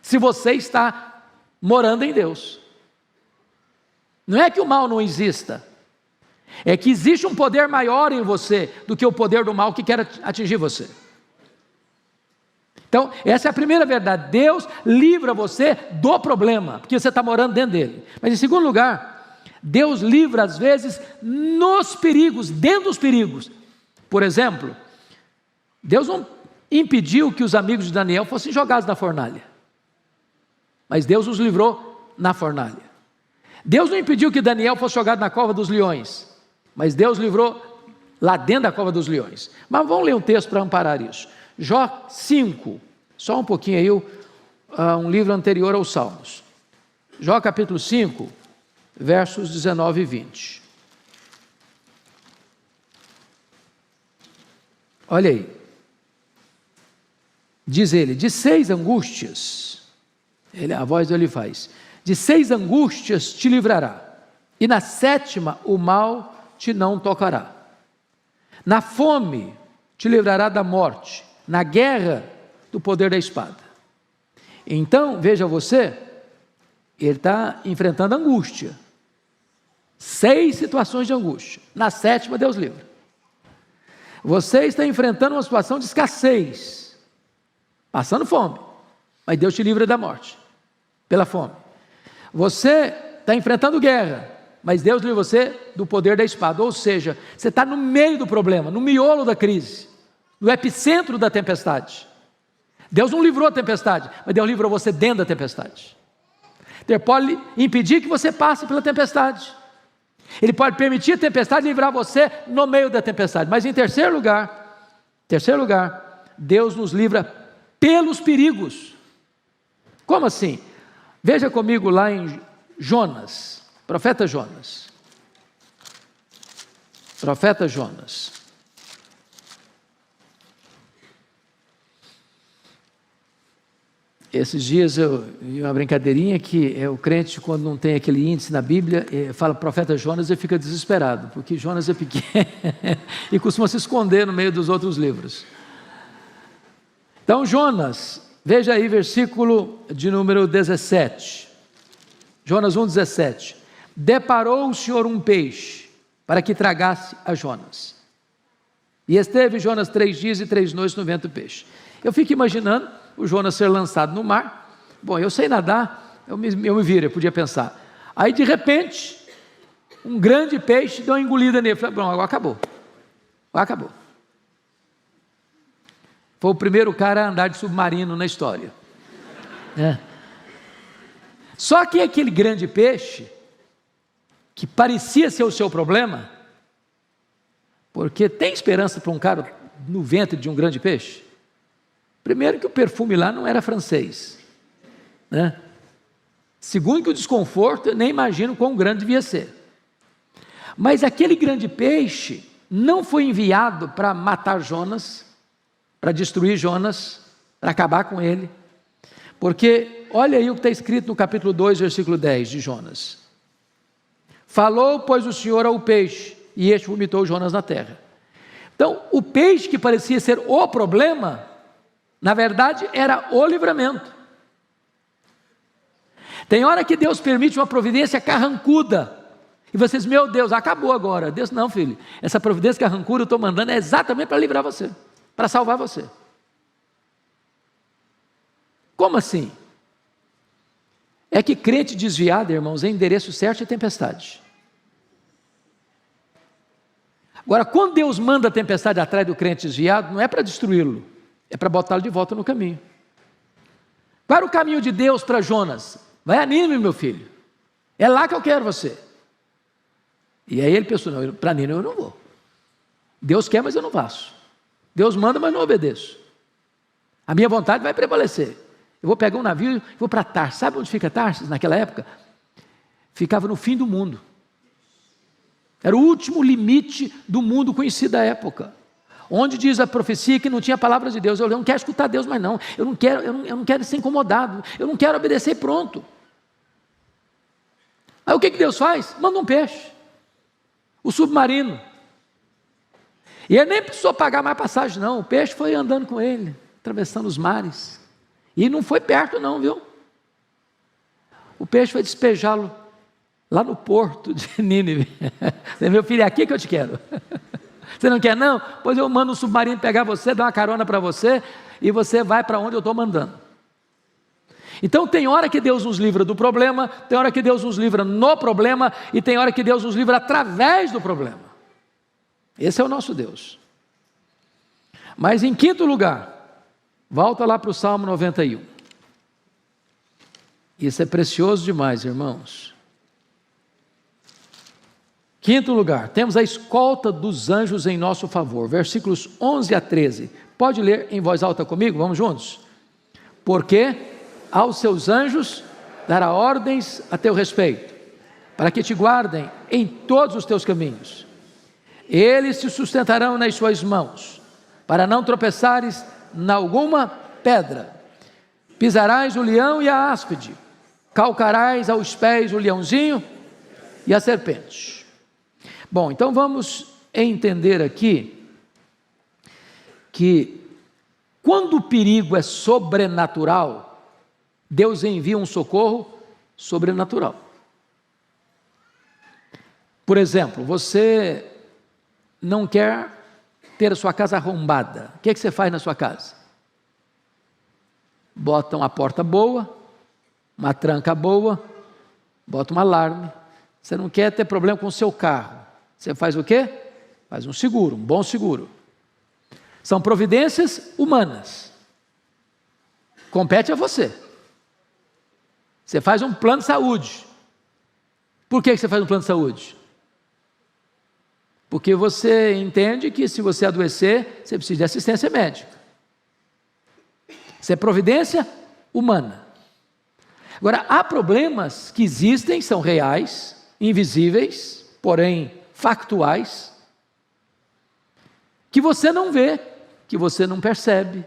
se você está morando em Deus. Não é que o mal não exista, é que existe um poder maior em você do que o poder do mal que quer atingir você. Então, essa é a primeira verdade. Deus livra você do problema, porque você está morando dentro dele. Mas em segundo lugar, Deus livra às vezes nos perigos, dentro dos perigos. Por exemplo, Deus não impediu que os amigos de Daniel fossem jogados na fornalha, mas Deus os livrou na fornalha. Deus não impediu que Daniel fosse jogado na cova dos leões, mas Deus livrou lá dentro da cova dos leões. Mas vamos ler um texto para amparar isso. Jó 5, só um pouquinho aí, um livro anterior aos Salmos. Jó capítulo 5, versos 19 e 20. Olha aí. Diz ele, de 6 angústias, a voz dele faz, de 6 angústias te livrará, e na 7ª o mal te não tocará. Na fome te livrará da morte, na guerra do poder da espada. Então, veja você, ele está enfrentando angústia. 6 situações de angústia, na 7ª Deus livra. Você está enfrentando uma situação de escassez, passando fome, mas Deus te livra da morte, pela fome. Você está enfrentando guerra, mas Deus livra você do poder da espada, ou seja, você está no meio do problema, no miolo da crise, no epicentro da tempestade. Deus não livrou a tempestade, mas Deus livrou você dentro da tempestade. Ele pode impedir que você passe pela tempestade, Ele pode permitir a tempestade livrar você no meio da tempestade, mas em terceiro lugar, Deus nos livra pelos perigos. Como assim? Veja comigo lá em Jonas, profeta Jonas. Profeta Jonas. Esses dias eu vi uma brincadeirinha que o crente, quando não tem aquele índice na Bíblia, fala profeta Jonas e fica desesperado, porque Jonas é pequeno e costuma se esconder no meio dos outros livros. Então Jonas, veja aí versículo de número 17, Jonas 1,17, deparou o Senhor um peixe, para que tragasse a Jonas, e esteve Jonas 3 dias e 3 noites no ventre do peixe. Eu fico imaginando o Jonas ser lançado no mar. Bom, eu sei nadar, eu me viro, eu podia pensar, aí de repente, um grande peixe deu uma engolida nele, falei, bom, agora acabou. Foi o primeiro cara a andar de submarino na história. Só que aquele grande peixe, que parecia ser o seu problema, porque tem esperança para um cara no ventre de um grande peixe? Primeiro que o perfume lá não era francês, né? Segundo que o desconforto, eu nem imagino quão grande devia ser. Mas aquele grande peixe não foi enviado para matar Jonas, para destruir Jonas, para acabar com ele, porque olha aí o que está escrito no capítulo 2, versículo 10 de Jonas. Falou, pois, o Senhor ao peixe, e este vomitou Jonas na terra. Então, o peixe que parecia ser o problema, na verdade, era o livramento. Tem hora que Deus permite uma providência carrancuda, e vocês, meu Deus, acabou agora. Deus, não, filho, essa providência carrancuda eu estou mandando é exatamente para livrar você, para salvar você. Como assim? É que crente desviado, irmãos, é endereço certo de tempestade. Agora, quando Deus manda a tempestade atrás do crente desviado, não é para destruí-lo, é para botá-lo de volta no caminho. Qual era o caminho de Deus para Jonas? Vai a Nínive, meu filho, é lá que eu quero você. E aí ele pensou, não, para Nínive eu não vou. Deus quer, mas eu não faço. Deus manda, mas não obedeço. A minha vontade vai prevalecer. Eu vou pegar um navio e vou para Tarsis. Sabe onde fica Tarsis naquela época? Ficava no fim do mundo. Era o último limite do mundo conhecido da época. Onde diz a profecia que não tinha palavras de Deus. Eu não quero escutar Deus, mas não. Eu não quero ser incomodado. Eu não quero obedecer, pronto. Aí o que Deus faz? Manda um peixe. O submarino. E ele nem precisou pagar mais passagem, não. O peixe foi andando com ele, atravessando os mares. E não foi perto não, viu? O peixe foi despejá-lo lá no porto de Nínive. Meu filho, é aqui que eu te quero. Você não quer não? Pois eu mando um submarino pegar você, dar uma carona para você, e você vai para onde eu estou mandando. Então tem hora que Deus nos livra do problema, tem hora que Deus nos livra no problema, e tem hora que Deus nos livra através do problema. Esse é o nosso Deus. Mas em quinto lugar, volta lá para o Salmo 91. Isso é precioso demais, irmãos. Quinto lugar, temos a escolta dos anjos em nosso favor, versículos 11 a 13. Pode ler em voz alta comigo? Vamos juntos? Porque aos seus anjos dará ordens a teu respeito, para que te guardem em todos os teus caminhos. Eles te sustentarão nas suas mãos, para não tropeçares em alguma pedra. Pisarás o leão e a áspide, calcarás aos pés o leãozinho e a serpente. Bom, então vamos entender aqui que quando o perigo é sobrenatural, Deus envia um socorro sobrenatural. Por exemplo, você não quer ter a sua casa arrombada. O que é que você faz na sua casa? Bota uma porta boa, uma tranca boa, bota um alarme. Você não quer ter problema com o seu carro. Você faz o quê? Faz um seguro, um bom seguro. São providências humanas. Compete a você. Você faz um plano de saúde. Por que você faz um plano de saúde? Porque você entende que se você adoecer, você precisa de assistência médica. Isso é providência humana. Agora, há problemas que existem, são reais, invisíveis, porém factuais, que você não vê, que você não percebe.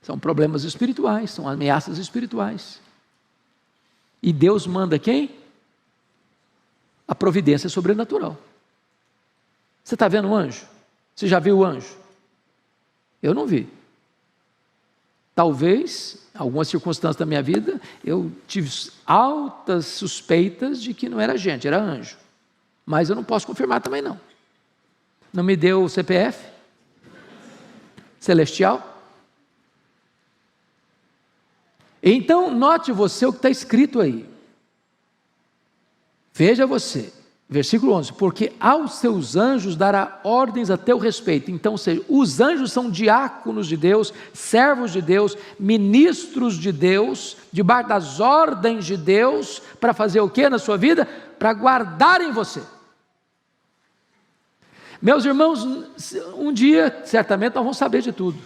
São problemas espirituais, são ameaças espirituais. E Deus manda quem? A providência sobrenatural. Você está vendo um anjo? Você já viu o anjo? Eu não vi. Talvez, em algumas circunstâncias da minha vida, eu tive altas suspeitas de que não era gente, era anjo. Mas eu não posso confirmar também não. Não me deu o CPF celestial. Então, note você o que está escrito aí. Veja você, versículo 11, porque aos seus anjos dará ordens a teu respeito. Então, ou seja, os anjos são diáconos de Deus, servos de Deus, ministros de Deus, debaixo das ordens de Deus, para fazer o que na sua vida? Para guardarem você. Meus irmãos, um dia, certamente, nós vamos saber de tudo,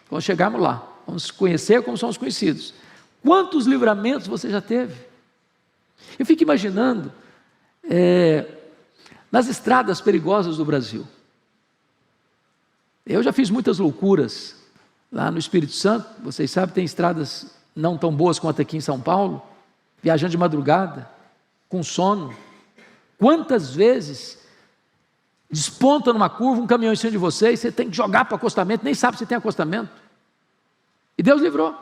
quando chegarmos lá, vamos conhecer como somos conhecidos. Quantos livramentos você já teve? Eu fico imaginando, nas estradas perigosas do Brasil. Eu já fiz muitas loucuras lá no Espírito Santo, vocês sabem, tem estradas não tão boas quanto aqui em São Paulo, viajando de madrugada, com sono. Quantas vezes desponta numa curva um caminhão em cima de você e você tem que jogar para o acostamento, nem sabe se tem acostamento. E Deus livrou,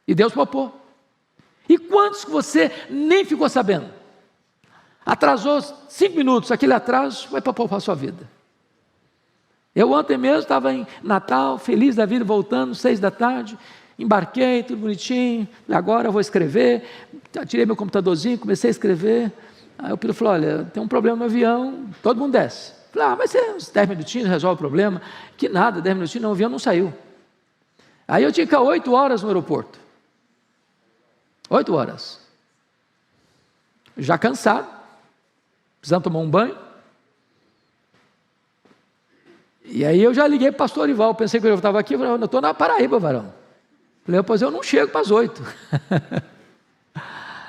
e Deus poupou. E quantos que você nem ficou sabendo? Atrasou 5 minutos, aquele atraso vai para poupar a sua vida. Eu ontem mesmo estava em Natal, feliz da vida, voltando, 6 da tarde, embarquei, tudo bonitinho, agora eu vou escrever, tirei meu computadorzinho, comecei a escrever, aí o piloto falou, olha, tem um problema no avião, todo mundo desce. Falei, vai ser uns 10 minutinhos, resolve o problema. Que nada, 10 minutinhos, não, o avião não saiu. Aí eu tinha que ficar 8 horas no aeroporto. 8 horas. Já cansado, precisando tomar um banho. E aí eu já liguei para o pastor Orival, pensei que eu estava aqui, eu falei, eu estou na Paraíba, varão. Falei, pois eu não chego para as 8.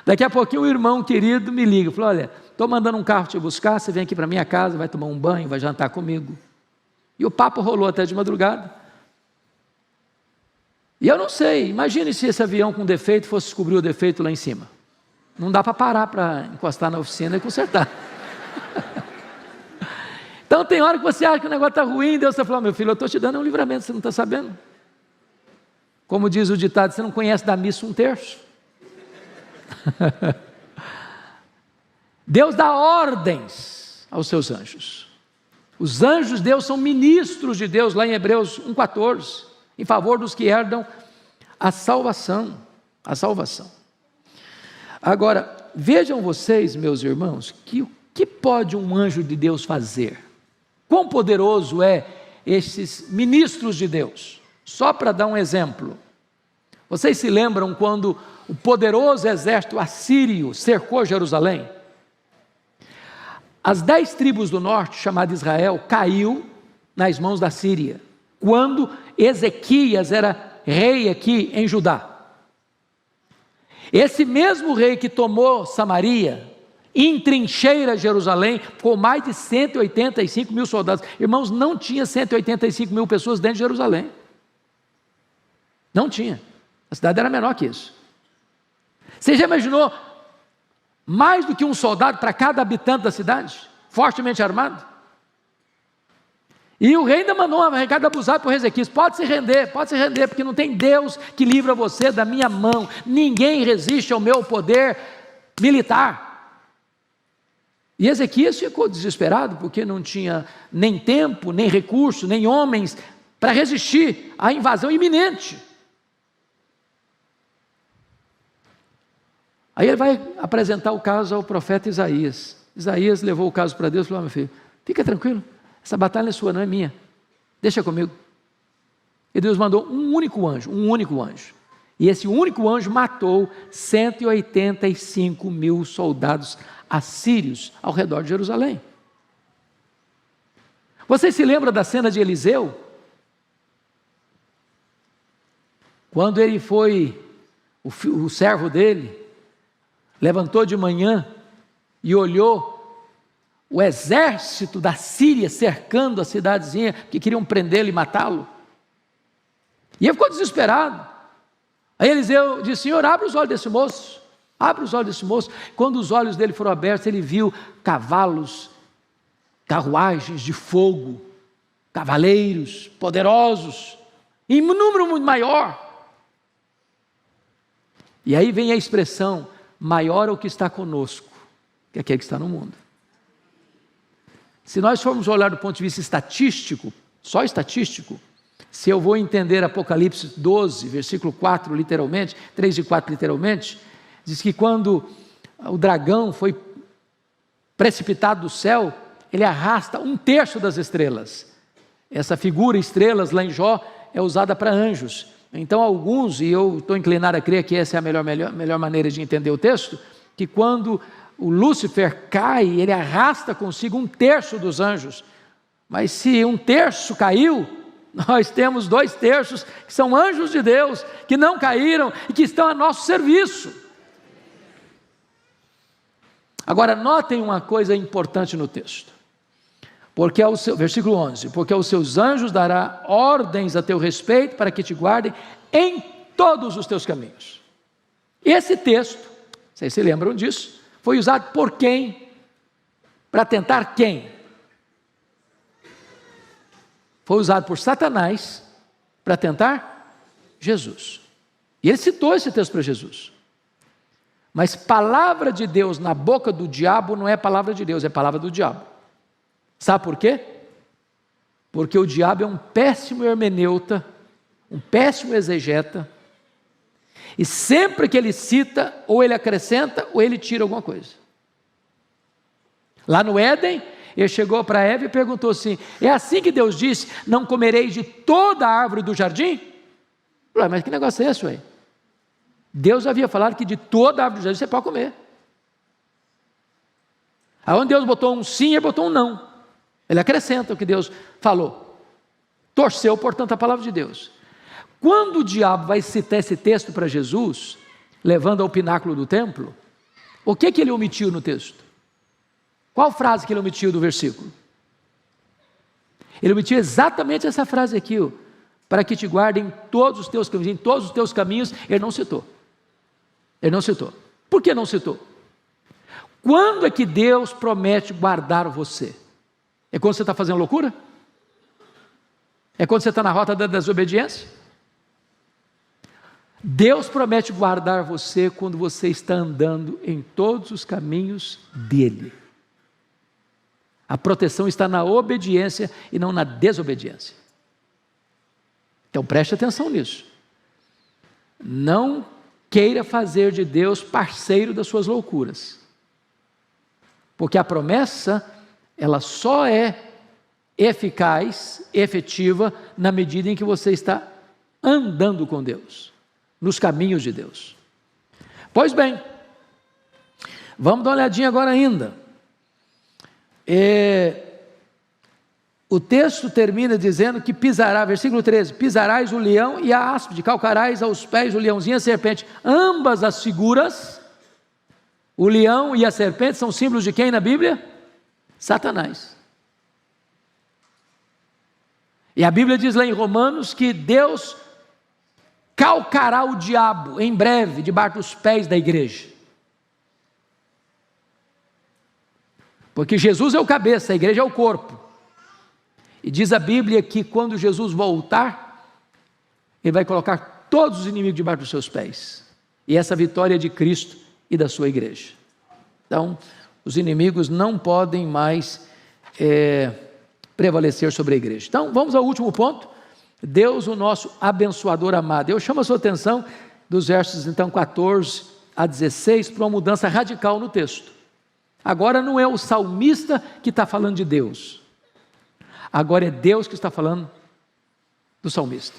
Daqui a pouquinho um irmão querido me liga, falou, olha, estou mandando um carro te buscar, você vem aqui para minha casa, vai tomar um banho, vai jantar comigo. E o papo rolou até de madrugada. E eu não sei, imagine se esse avião com defeito fosse descobrir o defeito lá em cima. Não dá para parar para encostar na oficina e consertar. Então tem hora que você acha que o negócio está ruim, Deus está falando, meu filho, eu estou te dando um livramento, você não está sabendo. Como diz o ditado, você não conhece da missa 1/3. Deus dá ordens aos seus anjos. Os anjos de Deus são ministros de Deus, lá em Hebreus 1,14. em favor dos que herdam a salvação. A salvação. Agora, vejam vocês, meus irmãos, que o que pode um anjo de Deus fazer? Quão poderoso é esses ministros de Deus? Só para dar um exemplo. Vocês se lembram quando o poderoso exército assírio cercou Jerusalém? As 10 tribos do norte, chamada Israel, caiu nas mãos da Síria, quando Ezequias era rei aqui em Judá. Esse mesmo rei que tomou Samaria, entrincheira Jerusalém, com mais de 185 mil soldados. Irmãos, não tinha 185 mil pessoas dentro de Jerusalém. Não tinha. A cidade era menor que isso. Você já imaginou mais do que um soldado para cada habitante da cidade? Fortemente armado? E o rei ainda mandou um recado abusado para o Ezequias: pode se render, porque não tem Deus que livra você da minha mão. Ninguém resiste ao meu poder militar. E Ezequias ficou desesperado, porque não tinha nem tempo, nem recurso, nem homens para resistir à invasão iminente. Aí ele vai apresentar o caso ao profeta Isaías. Isaías levou o caso para Deus e falou: meu filho, fica tranquilo, essa batalha é sua, não é minha, deixa comigo. E Deus mandou um único anjo, e esse único anjo matou 185 mil soldados assírios ao redor de Jerusalém. Você se lembra da cena de Eliseu? Quando ele foi, o servo dele, levantou de manhã e olhou o exército da Síria cercando a cidadezinha, que queriam prendê-lo e matá-lo. E ele ficou desesperado. Aí Eliseu disse: Senhor, abre os olhos desse moço. Abre os olhos desse moço. Quando os olhos dele foram abertos, ele viu cavalos, carruagens de fogo, cavaleiros poderosos, em um número muito maior. E aí vem a expressão: maior é o que está conosco, que aquele que está no mundo. Se nós formos olhar do ponto de vista estatístico, só estatístico, se eu vou entender Apocalipse 12, versículo 4 literalmente, 3 e 4 literalmente, diz que quando o dragão foi precipitado do céu, ele arrasta 1/3 das estrelas. Essa figura estrelas lá em Jó é usada para anjos. Então alguns, e eu estou inclinado a crer que essa é a melhor maneira de entender o texto, que quando o Lúcifer cai, ele arrasta consigo 1/3 dos anjos. Mas se 1/3 caiu, nós temos 2/3 que são anjos de Deus, que não caíram e que estão a nosso serviço. Agora notem uma coisa importante no texto, porque versículo 11, porque aos seus anjos dará ordens a teu respeito, para que te guardem em todos os teus caminhos. Esse texto, vocês se lembram disso, foi usado por quem? Para tentar quem? Foi usado por Satanás para tentar Jesus. E ele citou esse texto para Jesus. Mas palavra de Deus na boca do diabo não é palavra de Deus, é palavra do diabo. Sabe por quê? Porque o diabo é um péssimo hermeneuta, um péssimo exegeta, e sempre que ele cita, ou ele acrescenta, ou ele tira alguma coisa. Lá no Éden, ele chegou para Eva e perguntou assim: é assim que Deus disse, não comereis de toda a árvore do jardim? Ué, mas que negócio é esse aí? Deus havia falado que de toda a árvore do jardim você pode comer. Aonde Deus botou um sim, ele botou um não. Ele acrescenta o que Deus falou. Torceu, portanto, a palavra de Deus. Quando o diabo vai citar esse texto para Jesus, levando ao pináculo do templo, o que ele omitiu no texto? Qual frase que ele omitiu do versículo? Ele omitiu exatamente essa frase aqui: para que te guardem em todos os teus caminhos. Em todos os teus caminhos, ele não citou. Ele não citou. Por que não citou? Quando é que Deus promete guardar você? É quando você está fazendo loucura? É quando você está na rota da desobediência? Deus promete guardar você quando você está andando em todos os caminhos dele. A proteção está na obediência e não na desobediência. Então preste atenção nisso. Não queira fazer de Deus parceiro das suas loucuras. Porque a promessa, ela só é eficaz, efetiva, na medida em que você está andando com Deus, nos caminhos de Deus. Pois bem, vamos dar uma olhadinha agora ainda. O texto termina dizendo que pisará, versículo 13, pisarás o leão e a áspide, calcarás aos pés o leãozinho e a serpente, ambas as figuras, o leão e a serpente são símbolos de quem na Bíblia? Satanás. E a Bíblia diz lá em Romanos que Deus calcará o diabo em breve debaixo dos pés da igreja. Porque Jesus é o cabeça, a igreja é o corpo. E diz a Bíblia que quando Jesus voltar, Ele vai colocar todos os inimigos debaixo dos seus pés. E essa vitória é de Cristo e da sua igreja. Então, os inimigos não podem mais prevalecer sobre a igreja. Então, vamos ao último ponto. Deus, o nosso abençoador amado. Eu chamo a sua atenção dos versos, então, 14 a 16, para uma mudança radical no texto. Agora não é o salmista que está falando de Deus. Agora é Deus que está falando do salmista.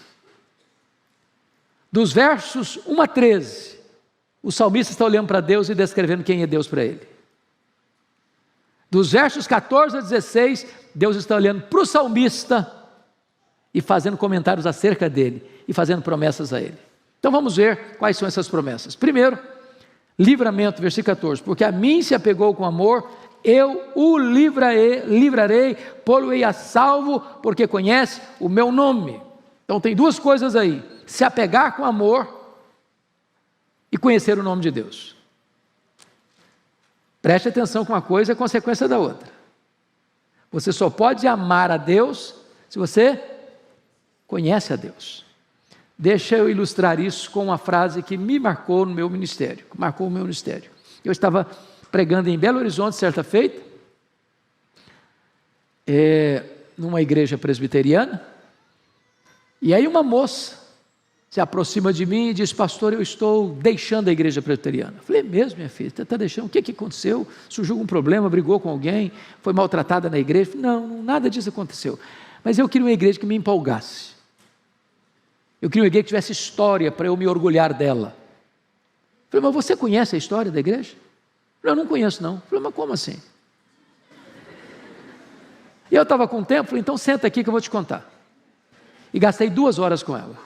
Dos versos 1 a 13, o salmista está olhando para Deus e descrevendo quem é Deus para ele. Dos versos 14 a 16, Deus está olhando para o salmista e fazendo comentários acerca dele e fazendo promessas a ele. Então vamos ver quais são essas promessas. Primeiro, livramento, versículo 14, porque a mim se apegou com amor, eu o livrarei, pô-lo-ei a salvo, porque conhece o meu nome. Então tem duas coisas aí, se apegar com amor e conhecer o nome de Deus. Preste atenção que uma coisa é consequência da outra. Você só pode amar a Deus se você conhece a Deus. Deixa eu ilustrar isso com uma frase que me marcou no meu ministério, marcou o meu ministério. Eu estava pregando em Belo Horizonte certa feita, numa igreja presbiteriana, e aí uma moça se aproxima de mim e diz: pastor, eu estou deixando a igreja presbiteriana. Eu falei: mesmo, minha filha, você está deixando? O que aconteceu? Surgiu algum problema, brigou com alguém, foi maltratada na igreja? Eu falei: não, nada disso aconteceu, mas eu queria uma igreja que me empolgasse, eu queria uma igreja que tivesse história para eu me orgulhar dela. Eu falei: mas você conhece a história da igreja? Eu não conheço não. Eu falei: mas como assim? E eu estava com tempo, falei: então senta aqui que eu vou te contar. E gastei 2 horas com ela.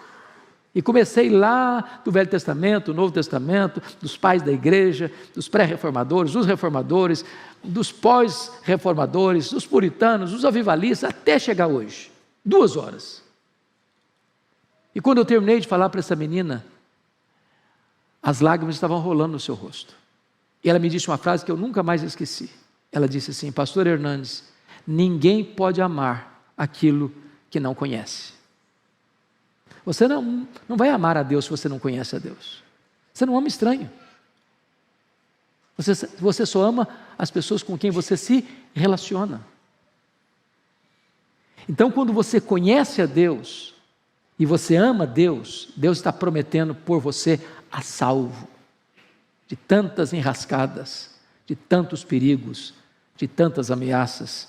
E comecei lá do Velho Testamento, Novo Testamento, dos pais da igreja, dos pré-reformadores, dos reformadores, dos pós-reformadores, dos puritanos, dos avivalistas, até chegar hoje. 2 horas. E quando eu terminei de falar para essa menina, as lágrimas estavam rolando no seu rosto. E ela me disse uma frase que eu nunca mais esqueci. Ela disse assim: pastor Hernandes, ninguém pode amar aquilo que não conhece. Você não vai amar a Deus se você não conhece a Deus. Você não ama estranho. Você só ama as pessoas com quem você se relaciona. Então, quando você conhece a Deus e você ama Deus, Deus está prometendo pôr você a salvo de tantas enrascadas, de tantos perigos, de tantas ameaças,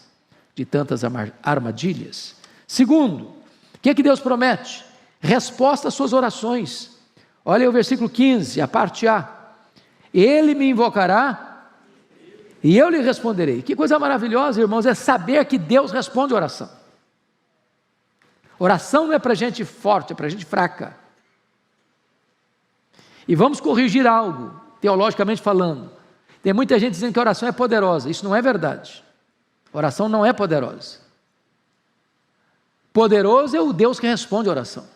de tantas armadilhas. Segundo, o que é que Deus promete? Resposta às suas orações. Olha o versículo 15, a parte A. Ele me invocará e eu lhe responderei. Que coisa maravilhosa, irmãos, é saber que Deus responde a oração. Oração não é para gente forte, é para gente fraca. E vamos corrigir algo, teologicamente falando. Tem muita gente dizendo que a oração é poderosa. Isso não é verdade. A oração não é poderosa. Poderoso é o Deus que responde a oração.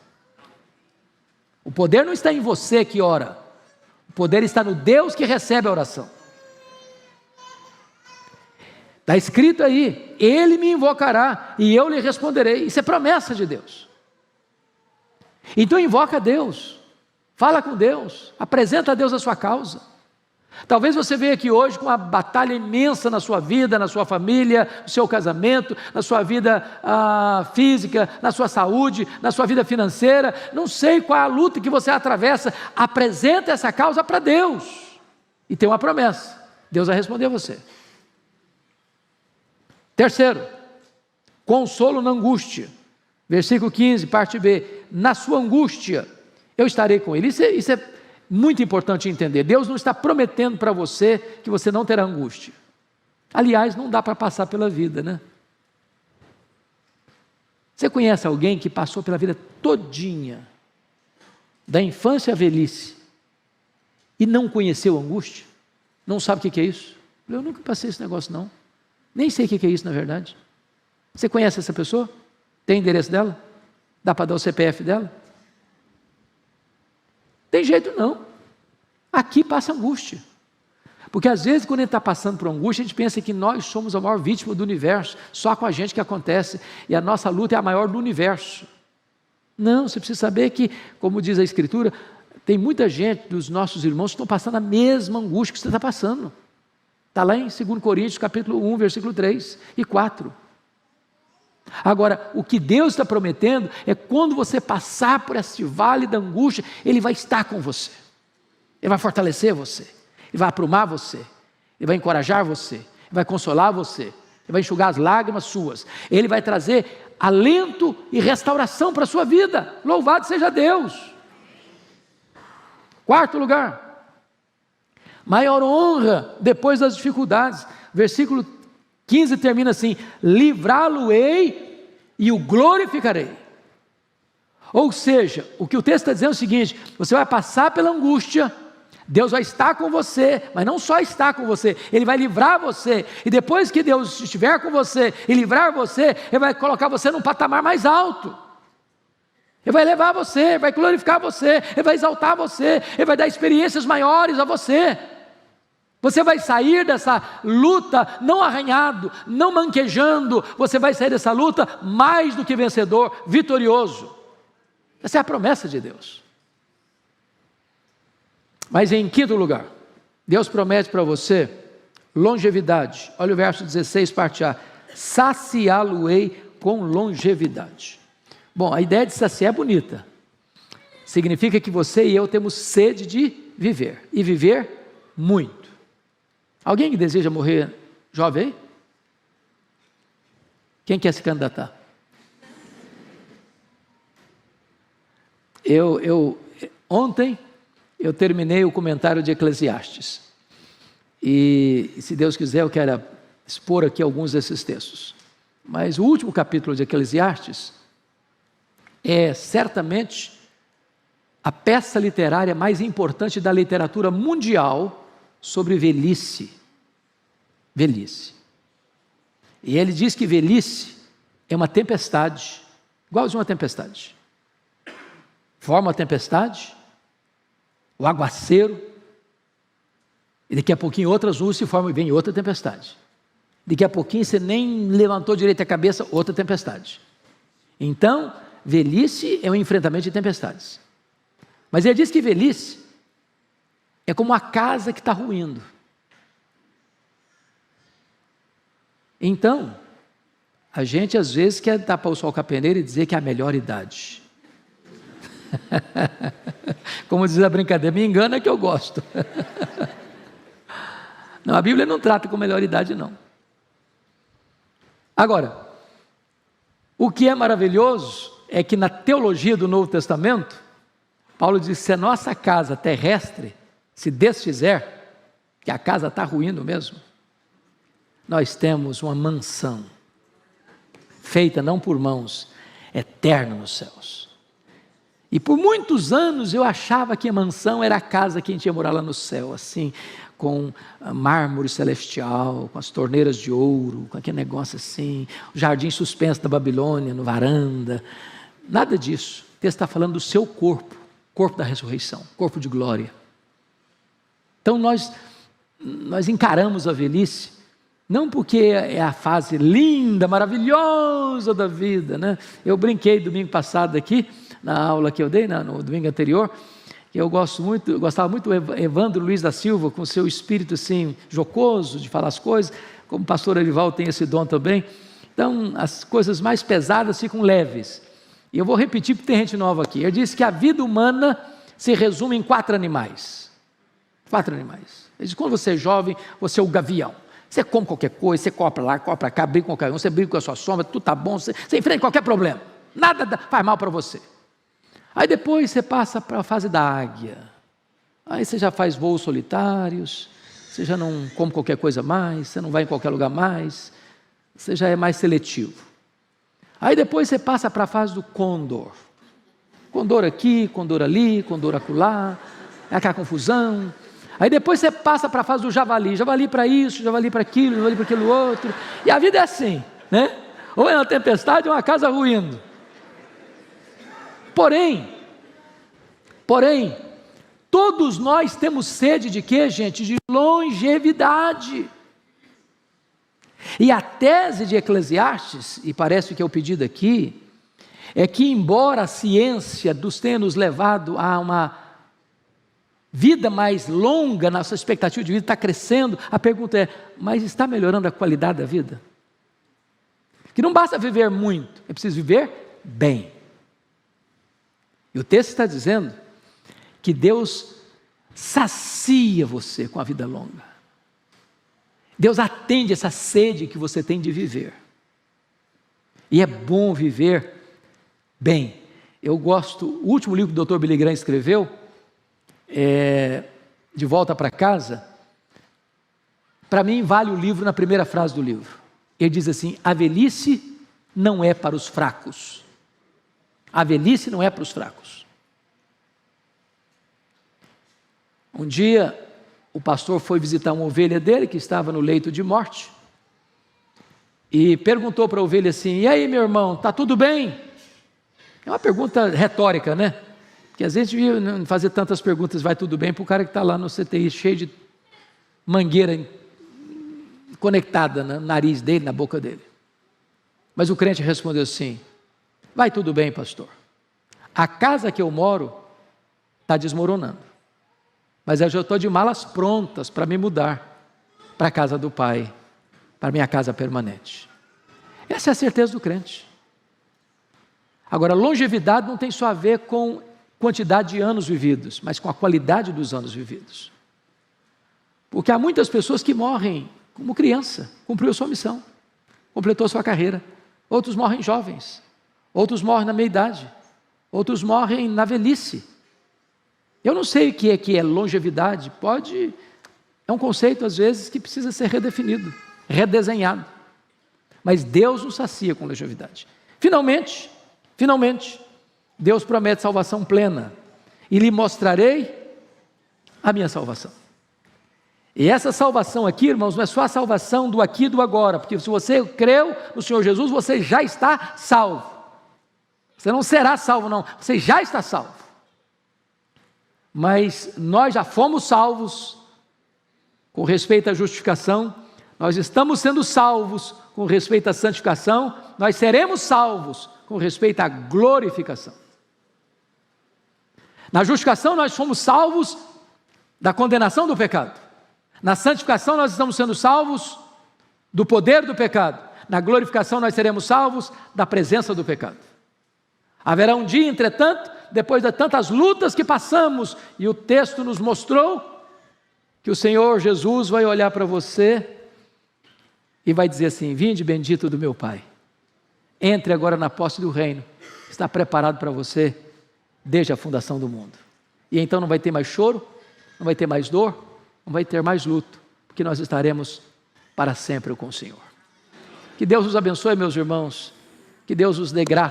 O poder não está em você que ora. O poder está no Deus que recebe a oração. Está escrito aí: Ele me invocará e eu lhe responderei. Isso é promessa de Deus. Então invoca a Deus, fala com Deus, apresenta a Deus a sua causa. Talvez você veja aqui hoje com uma batalha imensa na sua vida, na sua família, no seu casamento, na sua vida física, na sua saúde, na sua vida financeira. Não sei qual é a luta que você atravessa. Apresenta essa causa para Deus. E tem uma promessa: Deus vai responder a você. Terceiro, consolo na angústia. Versículo 15, parte B. Na sua angústia, eu estarei com ele. Isso é muito importante entender. Deus não está prometendo para você que você não terá angústia. Aliás, não dá para passar pela vida, né? Você conhece alguém que passou pela vida todinha, da infância à velhice, e não conheceu angústia? Não sabe o que é isso? Eu nunca passei esse negócio não. Nem sei o que é isso na verdade. Você conhece essa pessoa? Tem endereço dela? Dá para dar o CPF dela? Tem jeito não. Aqui passa angústia. Porque às vezes quando a gente está passando por angústia, a gente pensa que nós somos a maior vítima do universo, só com a gente que acontece, e a nossa luta é a maior do universo. Não, você precisa saber que, como diz a Escritura, tem muita gente dos nossos irmãos que estão passando a mesma angústia que você está passando. Está lá em 2 Coríntios capítulo 1, versículo 3 e 4. Agora, o que Deus está prometendo é quando você passar por esse vale da angústia, Ele vai estar com você, Ele vai fortalecer você, Ele vai aprumar você, Ele vai encorajar você, Ele vai consolar você, Ele vai enxugar as lágrimas suas, Ele vai trazer alento e restauração para a sua vida. Louvado seja Deus. Quarto lugar, maior honra depois das dificuldades. Versículo 15 termina assim: livrá-lo-ei e o glorificarei. Ou seja, o que o texto está dizendo é o seguinte: você vai passar pela angústia, Deus vai estar com você, mas não só estar com você, Ele vai livrar você, e depois que Deus estiver com você e livrar você, Ele vai colocar você num patamar mais alto, Ele vai levar você, Ele vai glorificar você, Ele vai exaltar você, Ele vai dar experiências maiores a você. Você vai sair dessa luta não arranhado, não manquejando, você vai sair dessa luta mais do que vencedor, vitorioso. Essa é a promessa de Deus. Mas em quinto lugar, Deus promete para você longevidade. Olha o verso 16, parte A: saciá-lo-ei com longevidade. Bom, a ideia de saciar é bonita. Significa que você e eu temos sede de viver, e viver muito. Alguém que deseja morrer jovem? Quem quer se candidatar? Ontem eu terminei o comentário de Eclesiastes, e se Deus quiser eu quero expor aqui alguns desses textos, mas o último capítulo de Eclesiastes é certamente a peça literária mais importante da literatura mundial sobre velhice. Velhice. E ele diz que velhice é uma tempestade, igualzinho uma tempestade. Forma a tempestade, o aguaceiro, e daqui a pouquinho outras nuvens se formam e vem outra tempestade. Daqui a pouquinho você nem levantou direito a cabeça, outra tempestade. Então, velhice é um enfrentamento de tempestades. Mas ele diz que velhice é como a casa que está ruindo. Então, a gente às vezes quer tapar o sol com a peneira e dizer que é a melhor idade. Como diz a brincadeira, me engana que eu gosto. Não, a Bíblia não trata com melhor idade não. Agora, o que é maravilhoso é que na teologia do Novo Testamento, Paulo diz: se a nossa casa terrestre se desfizer, que a casa está ruindo mesmo, nós temos uma mansão, feita não por mãos, eterna nos céus. E por muitos anos eu achava que a mansão era a casa que a gente ia morar lá no céu, assim, com mármore celestial, com as torneiras de ouro, com aquele negócio assim, o jardim suspenso da Babilônia, no varanda. Nada disso. O texto está falando do seu corpo, corpo da ressurreição, corpo de glória. Então nós encaramos a velhice, não porque é a fase linda, maravilhosa da vida, né? Eu brinquei domingo passado aqui, na aula que eu dei, no domingo anterior, que eu gostava muito do Evandro Luiz da Silva, com seu espírito assim, jocoso, de falar as coisas, como o pastor Arival tem esse dom também. Então, as coisas mais pesadas ficam leves. E eu vou repetir porque tem gente nova aqui. Ele disse que a vida humana se resume em 4 animais. 4 animais. Ele diz, quando você é jovem, você é o gavião. Você come qualquer coisa, você compra lá, compra cá, briga com qualquer um, você briga com a sua sombra, tudo está bom, você enfrenta qualquer problema. Nada faz mal para você. Aí depois você passa para a fase da águia. Aí você já faz voos solitários, você já não come qualquer coisa mais, você não vai em qualquer lugar mais, você já é mais seletivo. Aí depois você passa para a fase do condor. Condor aqui, condor ali, condor acolá, é aquela confusão. Aí depois você passa para a fase do javali. Javali para isso, javali para aquilo, javali para aquilo outro. E a vida é assim, né? Ou é uma tempestade ou uma casa ruindo. Porém, todos nós temos sede de quê, gente? De longevidade. E a tese de Eclesiastes, e parece que é o pedido aqui, é que embora a ciência nos tenha nos levado a uma vida mais longa, nossa expectativa de vida está crescendo, a pergunta é, mas está melhorando a qualidade da vida? Que não basta viver muito, é preciso viver bem. E o texto está dizendo que Deus sacia você com a vida longa. Deus atende essa sede que você tem de viver. E é bom viver bem. Eu gosto, o último livro que o Dr. Billy Graham escreveu, De Volta para Casa, para mim vale o livro na primeira frase do livro. Ele diz assim, a velhice não é para os fracos. A velhice não é para os fracos. Um dia, o pastor foi visitar uma ovelha dele, que estava no leito de morte, e perguntou para a ovelha assim, e aí meu irmão, está tudo bem? É uma pergunta retórica, né? Porque às vezes não fazer tantas perguntas, vai tudo bem, para o cara que está lá no CTI, cheio de mangueira conectada no nariz dele, na boca dele. Mas o crente respondeu assim, vai tudo bem, pastor. A casa que eu moro está desmoronando. Mas eu já estou de malas prontas para me mudar para a casa do Pai, para minha casa permanente. Essa é a certeza do crente. Agora, longevidade não tem só a ver com quantidade de anos vividos, mas com a qualidade dos anos vividos. Porque há muitas pessoas que morrem como criança, cumpriu sua missão, completou sua carreira. Outros morrem jovens, outros morrem na meia-idade, outros morrem na velhice. Eu não sei o que é longevidade, é um conceito às vezes que precisa ser redefinido, redesenhado. Mas Deus nos sacia com longevidade. Finalmente, Deus promete salvação plena. E lhe mostrarei a minha salvação. E essa salvação aqui, irmãos, não é só a salvação do aqui e do agora, porque se você creu no Senhor Jesus, você já está salvo. Você não será salvo não, você já está salvo. Mas nós já fomos salvos com respeito à justificação, nós estamos sendo salvos com respeito à santificação, nós seremos salvos com respeito à glorificação. Na justificação nós fomos salvos da condenação do pecado, na santificação nós estamos sendo salvos do poder do pecado, na glorificação nós seremos salvos da presença do pecado. Haverá um dia, entretanto, depois de tantas lutas que passamos, e o texto nos mostrou, que o Senhor Jesus vai olhar para você e vai dizer assim, vinde bendito do meu Pai, entre agora na posse do reino, está preparado para você desde a fundação do mundo. E então não vai ter mais choro, não vai ter mais dor, não vai ter mais luto, porque nós estaremos para sempre com o Senhor. Que Deus os abençoe, meus irmãos, que Deus os dê graça.